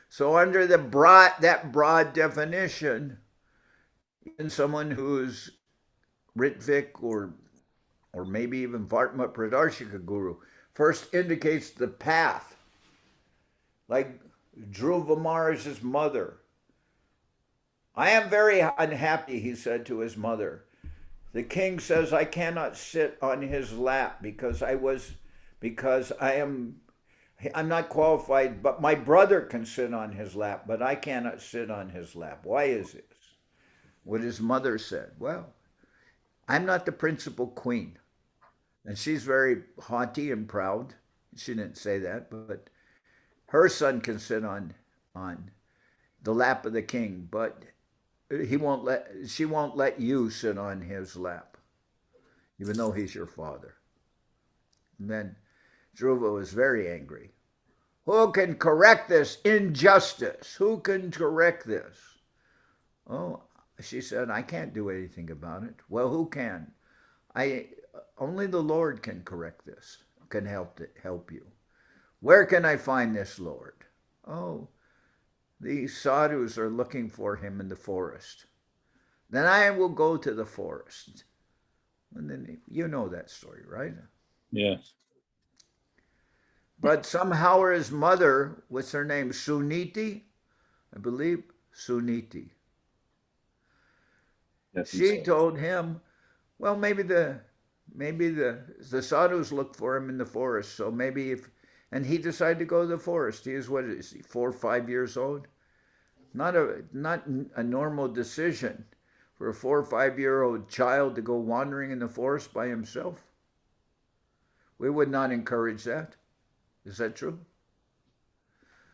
So under that broad definition, in someone who's Ritvik or maybe even Vartma Pradarshika Guru, first indicates the path. Like Dhruva Maharaj's mother. I am very unhappy, he said to his mother. The king says I cannot sit on his lap because I'm not qualified, but my brother can sit on his lap, but I cannot sit on his lap. Why is this? What his mother said, well, I'm not the principal queen. And she's very haughty and proud. She didn't say that, but her son can sit on the lap of the king, but she won't let you sit on his lap, even though he's your father. And then Dhruva was very angry. Who can correct this injustice? Who can correct this? Oh, she said, I can't do anything about it. Well, who can? Only the Lord can correct this, can help you. Where can I find this Lord? Oh, the sadhus are looking for him in the forest. Then I will go to the forest. And then you know that story, right? Yes. But somehow his mother, what's her name? Suniti? I believe Suniti. Yes, she told him, well, maybe the sadhus look for him in the forest. So maybe And he decided to go to the forest. He is, what is he, 4 or 5 years old? Not a normal decision for a 4 or 5-year-old child to go wandering in the forest by himself. We would not encourage that. Is that true?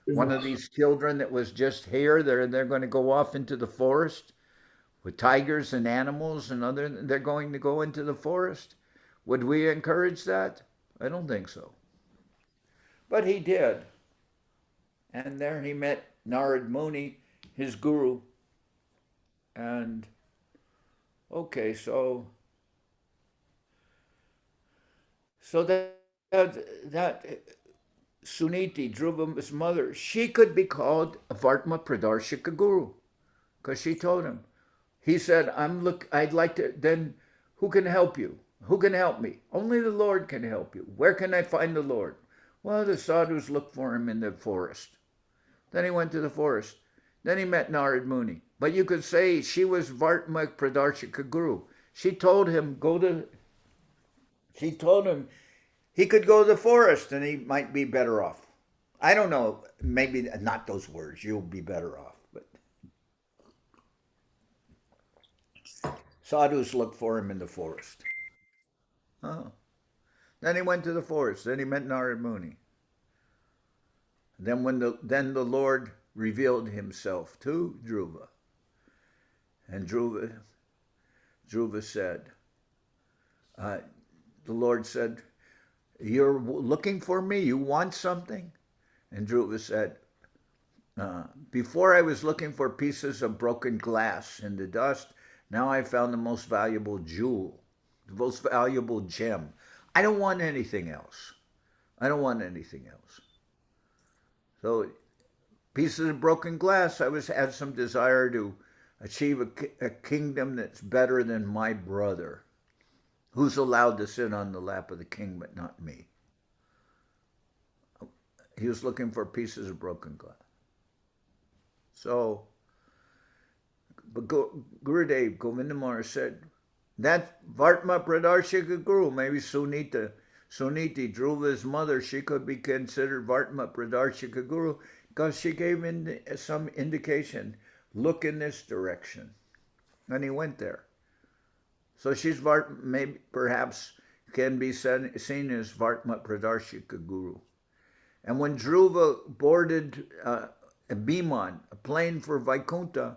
One of these children that was just here, they're going to go off into the forest with tigers and animals and they're going to go into the forest. Would we encourage that? I don't think so. But he did. And there he met Narad Muni, his guru. And okay, so that Suniti, Dhruva's mother, she could be called a Vartma Pradarshika Guru, because she told him. He said, I'd like to, then who can help you? Who can help me? Only the Lord can help you. Where can I find the Lord? Well, the sadhus looked for him in the forest. Then he went to the forest. Then he met Narad Muni. But you could say she was Vartma Pradarshika Guru. She told him he could go to the forest and he might be better off. I don't know, maybe not those words, you'll be better off. But sadhus looked for him in the forest. Oh. Then he went to the forest. Then he met Narad Muni. Then the Lord revealed himself to Dhruva. And Dhruva said, the Lord said, you're looking for me? You want something? And Dhruva said, before I was looking for pieces of broken glass in the dust. Now I found the most valuable jewel, the most valuable gem. I don't want anything else. I don't want anything else. So pieces of broken glass, I had some desire to achieve a kingdom that's better than my brother, who's allowed to sit on the lap of the king, but not me. He was looking for pieces of broken glass. So, but Gurudev Govindamara said, that Vartma Pradarshika Guru, maybe Suniti, Dhruva's mother, she could be considered Vartma Pradarshika Guru because she gave some indication, look in this direction. And he went there. So she's maybe perhaps can be seen as Vartma Pradarshika Guru. And when Dhruva boarded a Biman, a plane for Vaikuntha,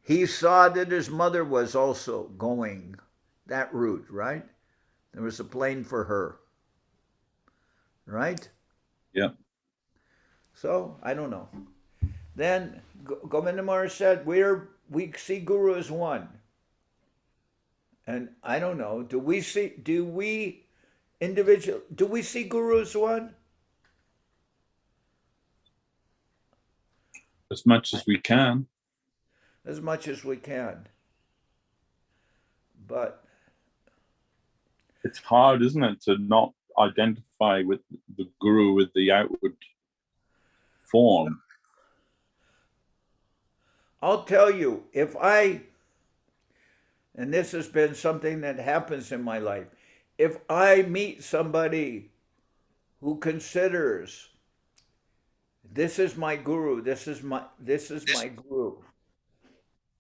he saw that his mother was also going that route, right? There was a plane for her, right? Yeah. So, I don't know. Then Govindamara said, we see Guru as one. And I don't know, do we see Guru as one? As much as we can. As much as we can. But it's hard, isn't it, to not identify with the Guru with the outward form. I'll tell you, and this has been something that happens in my life, if I meet somebody who considers this is my guru, this is my guru,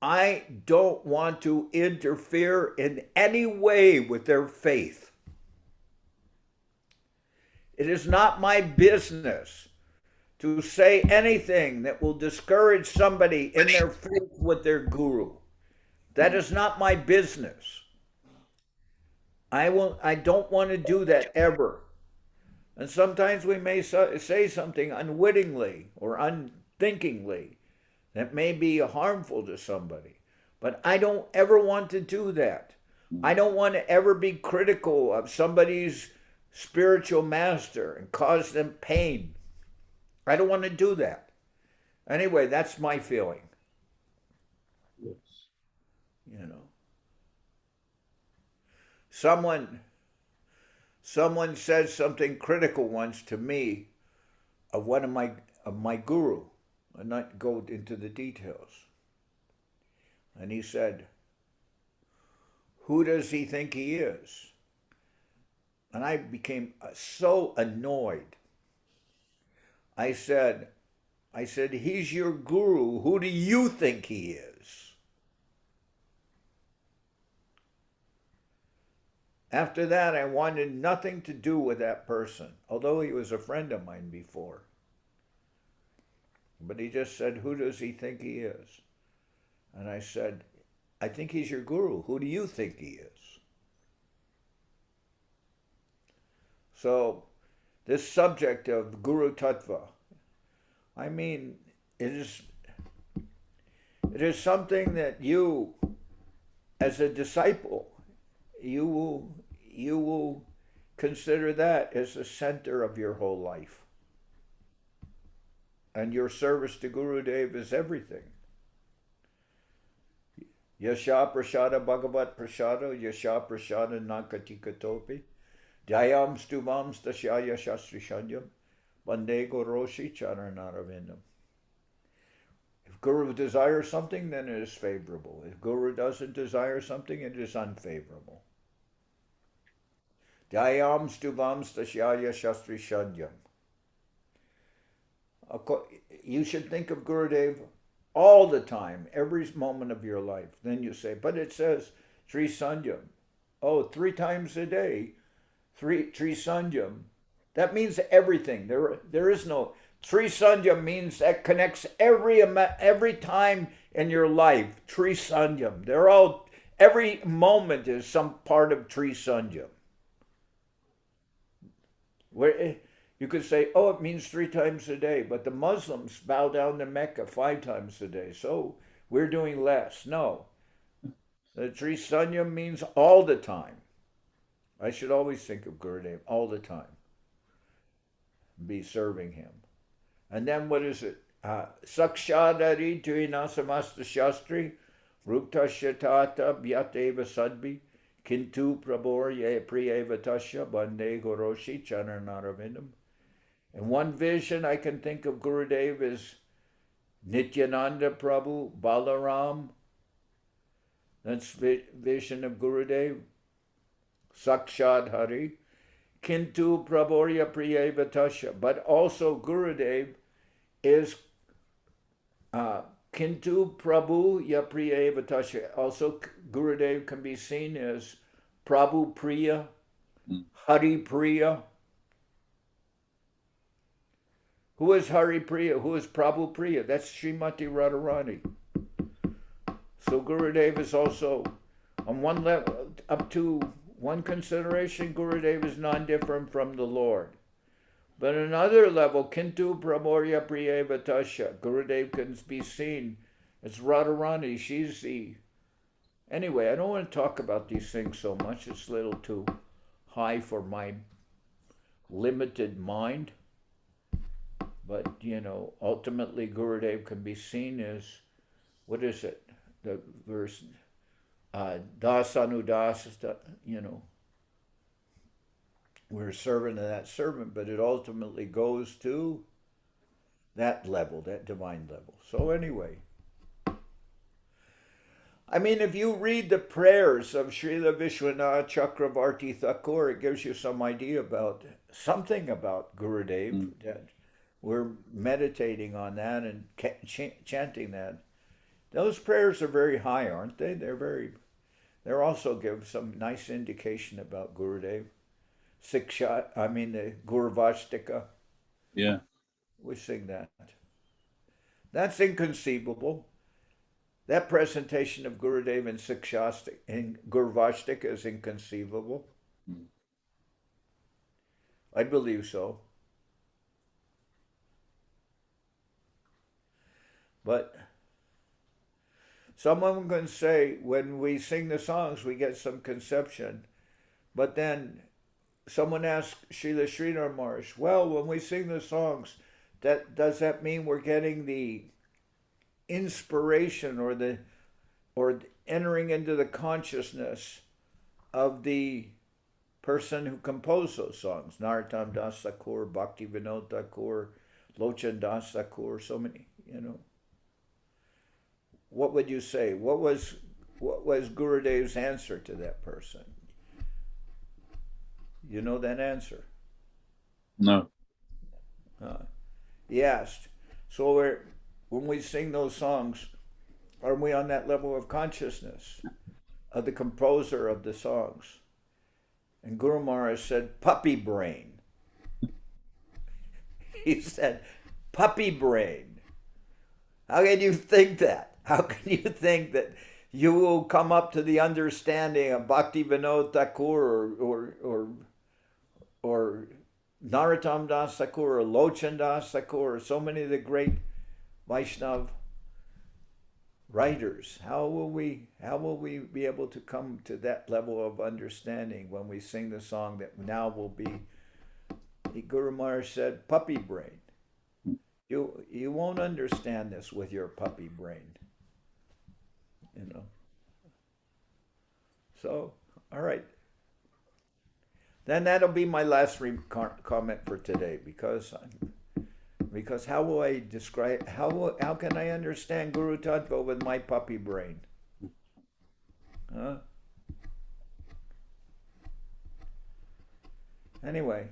I don't want to interfere in any way with their faith. It is not my business to say anything that will discourage somebody in their faith with their guru. That is not my business. I don't want to do that ever. And sometimes we may say something unwittingly or unthinkingly that may be harmful to somebody. But I don't ever want to do that. I don't want to ever be critical of somebody's spiritual master and cause them pain. I don't want to do that. Anyway, that's my feeling. Yes. You know. Someone said something critical once to me of one of my guru. I'll not go into the details. And he said, who does he think he is? And I became so annoyed. I said, he's your guru. Who do you think he is? After that, I wanted nothing to do with that person, although he was a friend of mine before. But he just said, who does he think he is? And I said, I think he's your guru. Who do you think he is? So this subject of Guru Tattva, I mean, it is something that you, as a disciple, you will consider that as the center of your whole life. And your service to Gurudev is everything. Yasha prasada bhagavat prasada, yasha prasada nakatikatopi, jayam stuvam stashyaya shastri shanyam, bande goroshi charanaravinam. If Guru desires something, then it is favorable. If Guru doesn't desire something, it is unfavorable. Jayam stuvam stashyaya shastri shanyam. You should think of Gurudev all the time, every moment of your life. Then you say, but it says Sri Sanyam. Oh, 3 times a day, Sri Sanyam. That means everything. There is no, Sri Sanyam means that connects every time in your life. Sri Sanyam. They're all, every moment is some part of Sri Sanyam. Where you could say, oh, it means 3 times a day, but the Muslims bow down to Mecca 5 times a day, so we're doing less. No. The Sri Sanyam means all the time. I should always think of Gurudev all the time. Be serving him. And then what is it? Sakshadari tuinasamasta shastri rukta shatata byateva sadbi kintu prabhorya priyeva tasya bande goroshi charanaravinam. In one vision, I can think of Gurudev as Nityananda Prabhu, Balaram. That's vision of Gurudev. Sakshad Hari. Kintu Prabhorya Priyeva Tasya. But also Gurudev is Kintu Prabhu Ya Priyeva Tasya. Also Gurudev can be seen as Prabhu Priya, Hari Priya. Who is Hari Priya? Who is Prabhu Priya? That's Srimati Radharani. So Gurudev is also, on one level, up to one consideration, Gurudev is non-different from the Lord. But another level, Kintu Prabhorya Priyeva Tasya, Gurudev can be seen as Radharani. She's the... Anyway, I don't want to talk about these things so much. It's a little too high for my limited mind. But, you know, ultimately Gurudev can be seen as, what is it? The verse, dasanudas, you know, we're a servant of that servant, but it ultimately goes to that level, that divine level. So anyway, I mean, if you read the prayers of Srila Vishwanath Chakravarti Thakur, it gives you some idea about, something about Gurudev, that we're meditating on that and chanting that. Those prayers are very high, aren't they? They also give some nice indication about Gurudev. The Gurvashtika. Yeah. We sing that. That's inconceivable. That presentation of Gurudev in Gurvashtika is inconceivable. I believe so. But someone can say, when we sing the songs, we get some conception. But then someone asked Srila Sridhar Maharaj, well, when we sing the songs, does that mean we're getting the inspiration or entering into the consciousness of the person who composed those songs? Narottam Das Thakur, Bhakti Vinod Thakur, Lochan Das Thakur, so many, you know. What would you say? What was Gurudev's answer to that person? You know that answer? No. He asked. So when we sing those songs, are we on that level of consciousness of the composer of the songs? And Guru Maharaj said, puppy brain. He said, puppy brain. How can you think that? How can you think that you will come up to the understanding of Bhakti Vinod Thakur or Narottam Das Thakur or Lochan Das Thakur or so many of the great Vaishnav writers? How will we be able to come to that level of understanding when we sing the song that now will be, Guru Maharaj said, puppy brain. You won't understand this with your puppy brain. You know. So, all right. Then that'll be my last comment for today, because how will I describe, how can I understand Guru Tattva with my puppy brain? Huh? Anyway,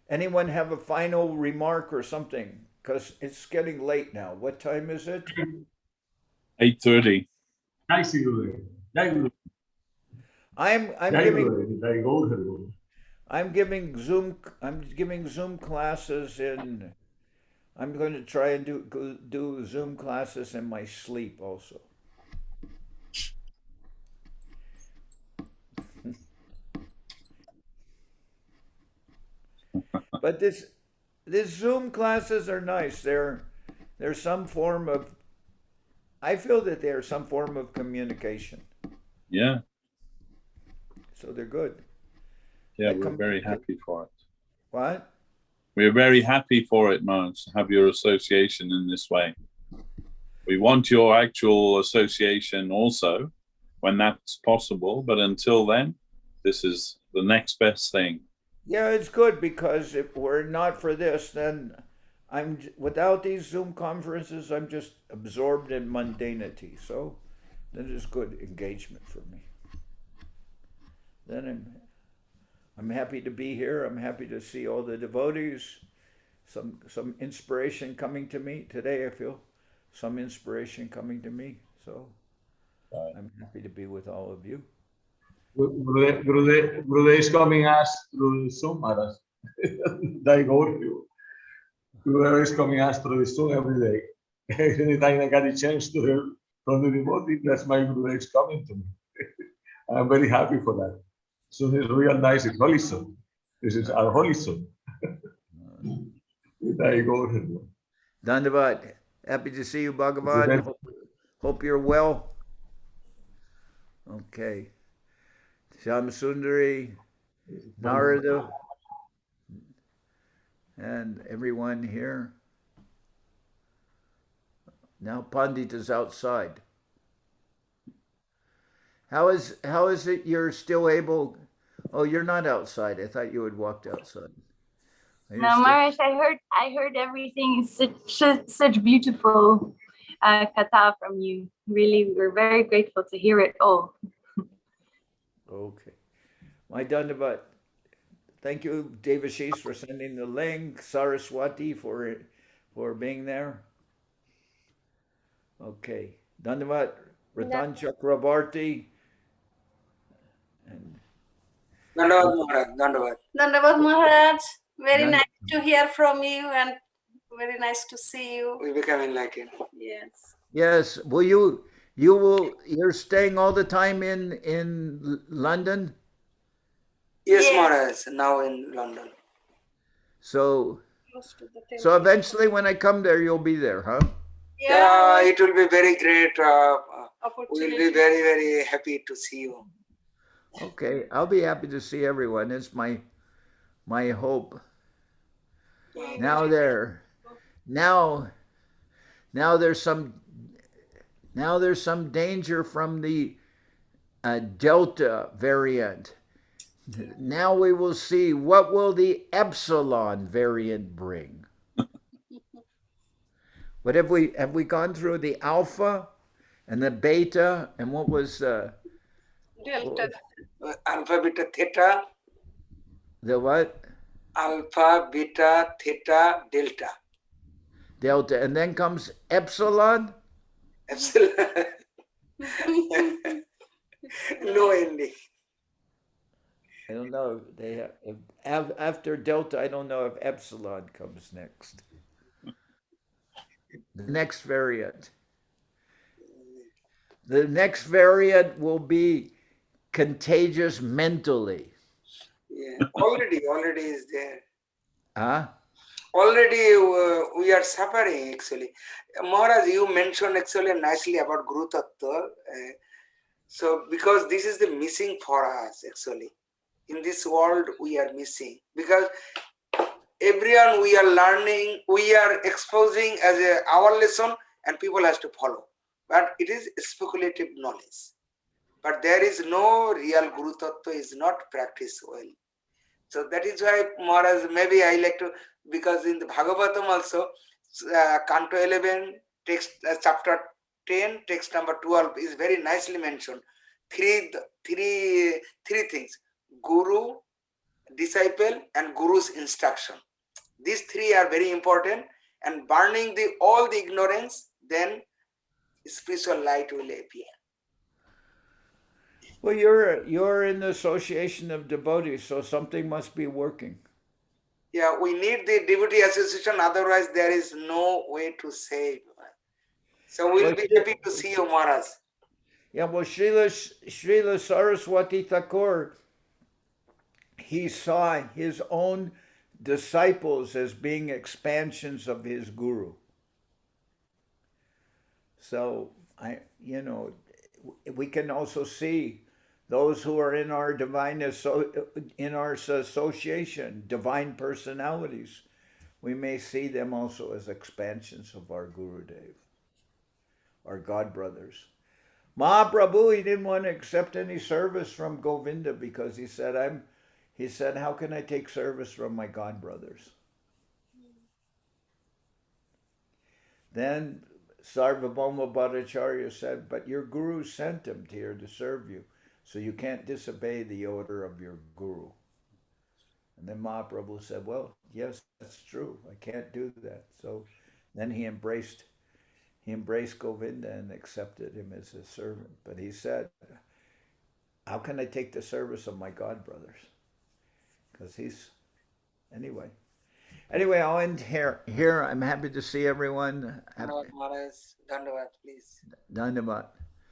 anyone have a final remark or something? Because it's getting late now. What time is it? 8:30. I'm giving Zoom classes in. I'm going to try and do Zoom classes in my sleep also. But this Zoom classes are nice. They're some form of, I feel that they're some form of communication. Yeah. So they're good. Yeah, we're very happy for it. What? We're very happy for it, Maharaj, to have your association in this way. We want your actual association also when that's possible, but until then, this is the next best thing. Yeah, it's good, because if we're not for this, then without these Zoom conferences, I'm just absorbed in mundanity. So that is good engagement for me. Then I'm happy to be here. I'm happy to see all the devotees. Some inspiration coming to me today. I feel some inspiration coming to me. So I'm happy to be with all of you. Gurudev is coming us through Zoom, Maharaj. They go to you. Gurudev is coming us through the Zoom every day. Anytime I got a chance to hear from the devotee, that's my Gurudev is coming to me. I'm very happy for that. Zoom is real nice. It's holy Zoom. This is our holy Zoom. There you go. Dandavad. Happy to see you, Bhagavan. Hope you're well. Okay. Shyam Sundari, Narada, and everyone here. Now Pandit is outside. How is it you're still able? Oh, you're not outside. I thought you had walked outside. No, Maharaj, I heard everything. Such beautiful katha from you. Really, we're very grateful to hear it all. Okay. My Dandavat. Thank you, Devashis, for sending the link. Saraswati for being there. Okay. Dandavat. Ratan Chakrabarti. Dandavad Maharaj. Dandavad. Dandavad Maharaj. Very nice to hear from you and very nice to see you. We become enlightened. Yes. Yes. You're staying all the time in London? Yes, Maharaj. Now in London. So eventually when I come there, you'll be there, huh? Yeah, it will be very great. We'll be very, very happy to see you. Okay, I'll be happy to see everyone. It's my hope. Now there's some danger from the Delta variant. Now we will see what will the Epsilon variant bring. But have we gone through the Alpha and the Beta and what was Delta? Alpha, Beta, Theta. The what? Alpha, Beta, Theta, Delta. delta, and then comes epsilon. Epsilon. No ending. I don't know if they have, after delta, I don't know if epsilon comes next. The next variant. The next variant will be contagious mentally. Yeah, already is there. Huh? Already we are suffering actually. Maharaj, you mentioned actually nicely about Guru Tattva. So because this is the missing for us actually. In this world we are missing. Because everyone we are learning, we are exposing as our lesson and people has to follow. But it is speculative knowledge. But there is no real Guru Tattva is not practiced well. So that is why Maharaj, maybe I like to, because in the Bhagavatam also, Canto 11, text chapter 10, text number 12 is very nicely mentioned. Three things: Guru, disciple, and Guru's instruction. These three are very important, and burning all the ignorance, then spiritual light will appear. Well, you're in the association of devotees, so something must be working. Yeah, we need the devotee association, otherwise there is no way to save. So we'll be happy to see you, Maharaj. Yeah, well, Srila Saraswati Thakur, he saw his own disciples as being expansions of his guru. So we can also see those who are in our in our association, divine personalities. We may see them also as expansions of our Gurudev, our God brothers. Mahaprabhu, he didn't want to accept any service from Govinda because he said, how can I take service from my God brothers? Then Sarvabhauma Bhattacharya said, but your guru sent him here to serve you, so you can't disobey the order of your guru. And then Mahaprabhu said, well, yes, that's true. I can't do that. So then he embraced Govinda and accepted him as his servant. But he said, how can I take the service of my God brothers? Because anyway, I'll end here. I'm happy to see everyone. Maharaj, Dandavad, please. Dandavad.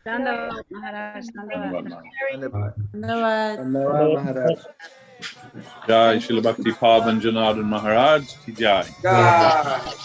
Dandavad, Maharaj. Dandavad. Dhanyavad. Maharaj. Jai Srila Bhakti Pavan Janardan Maharaj ki Jai. Dandavad.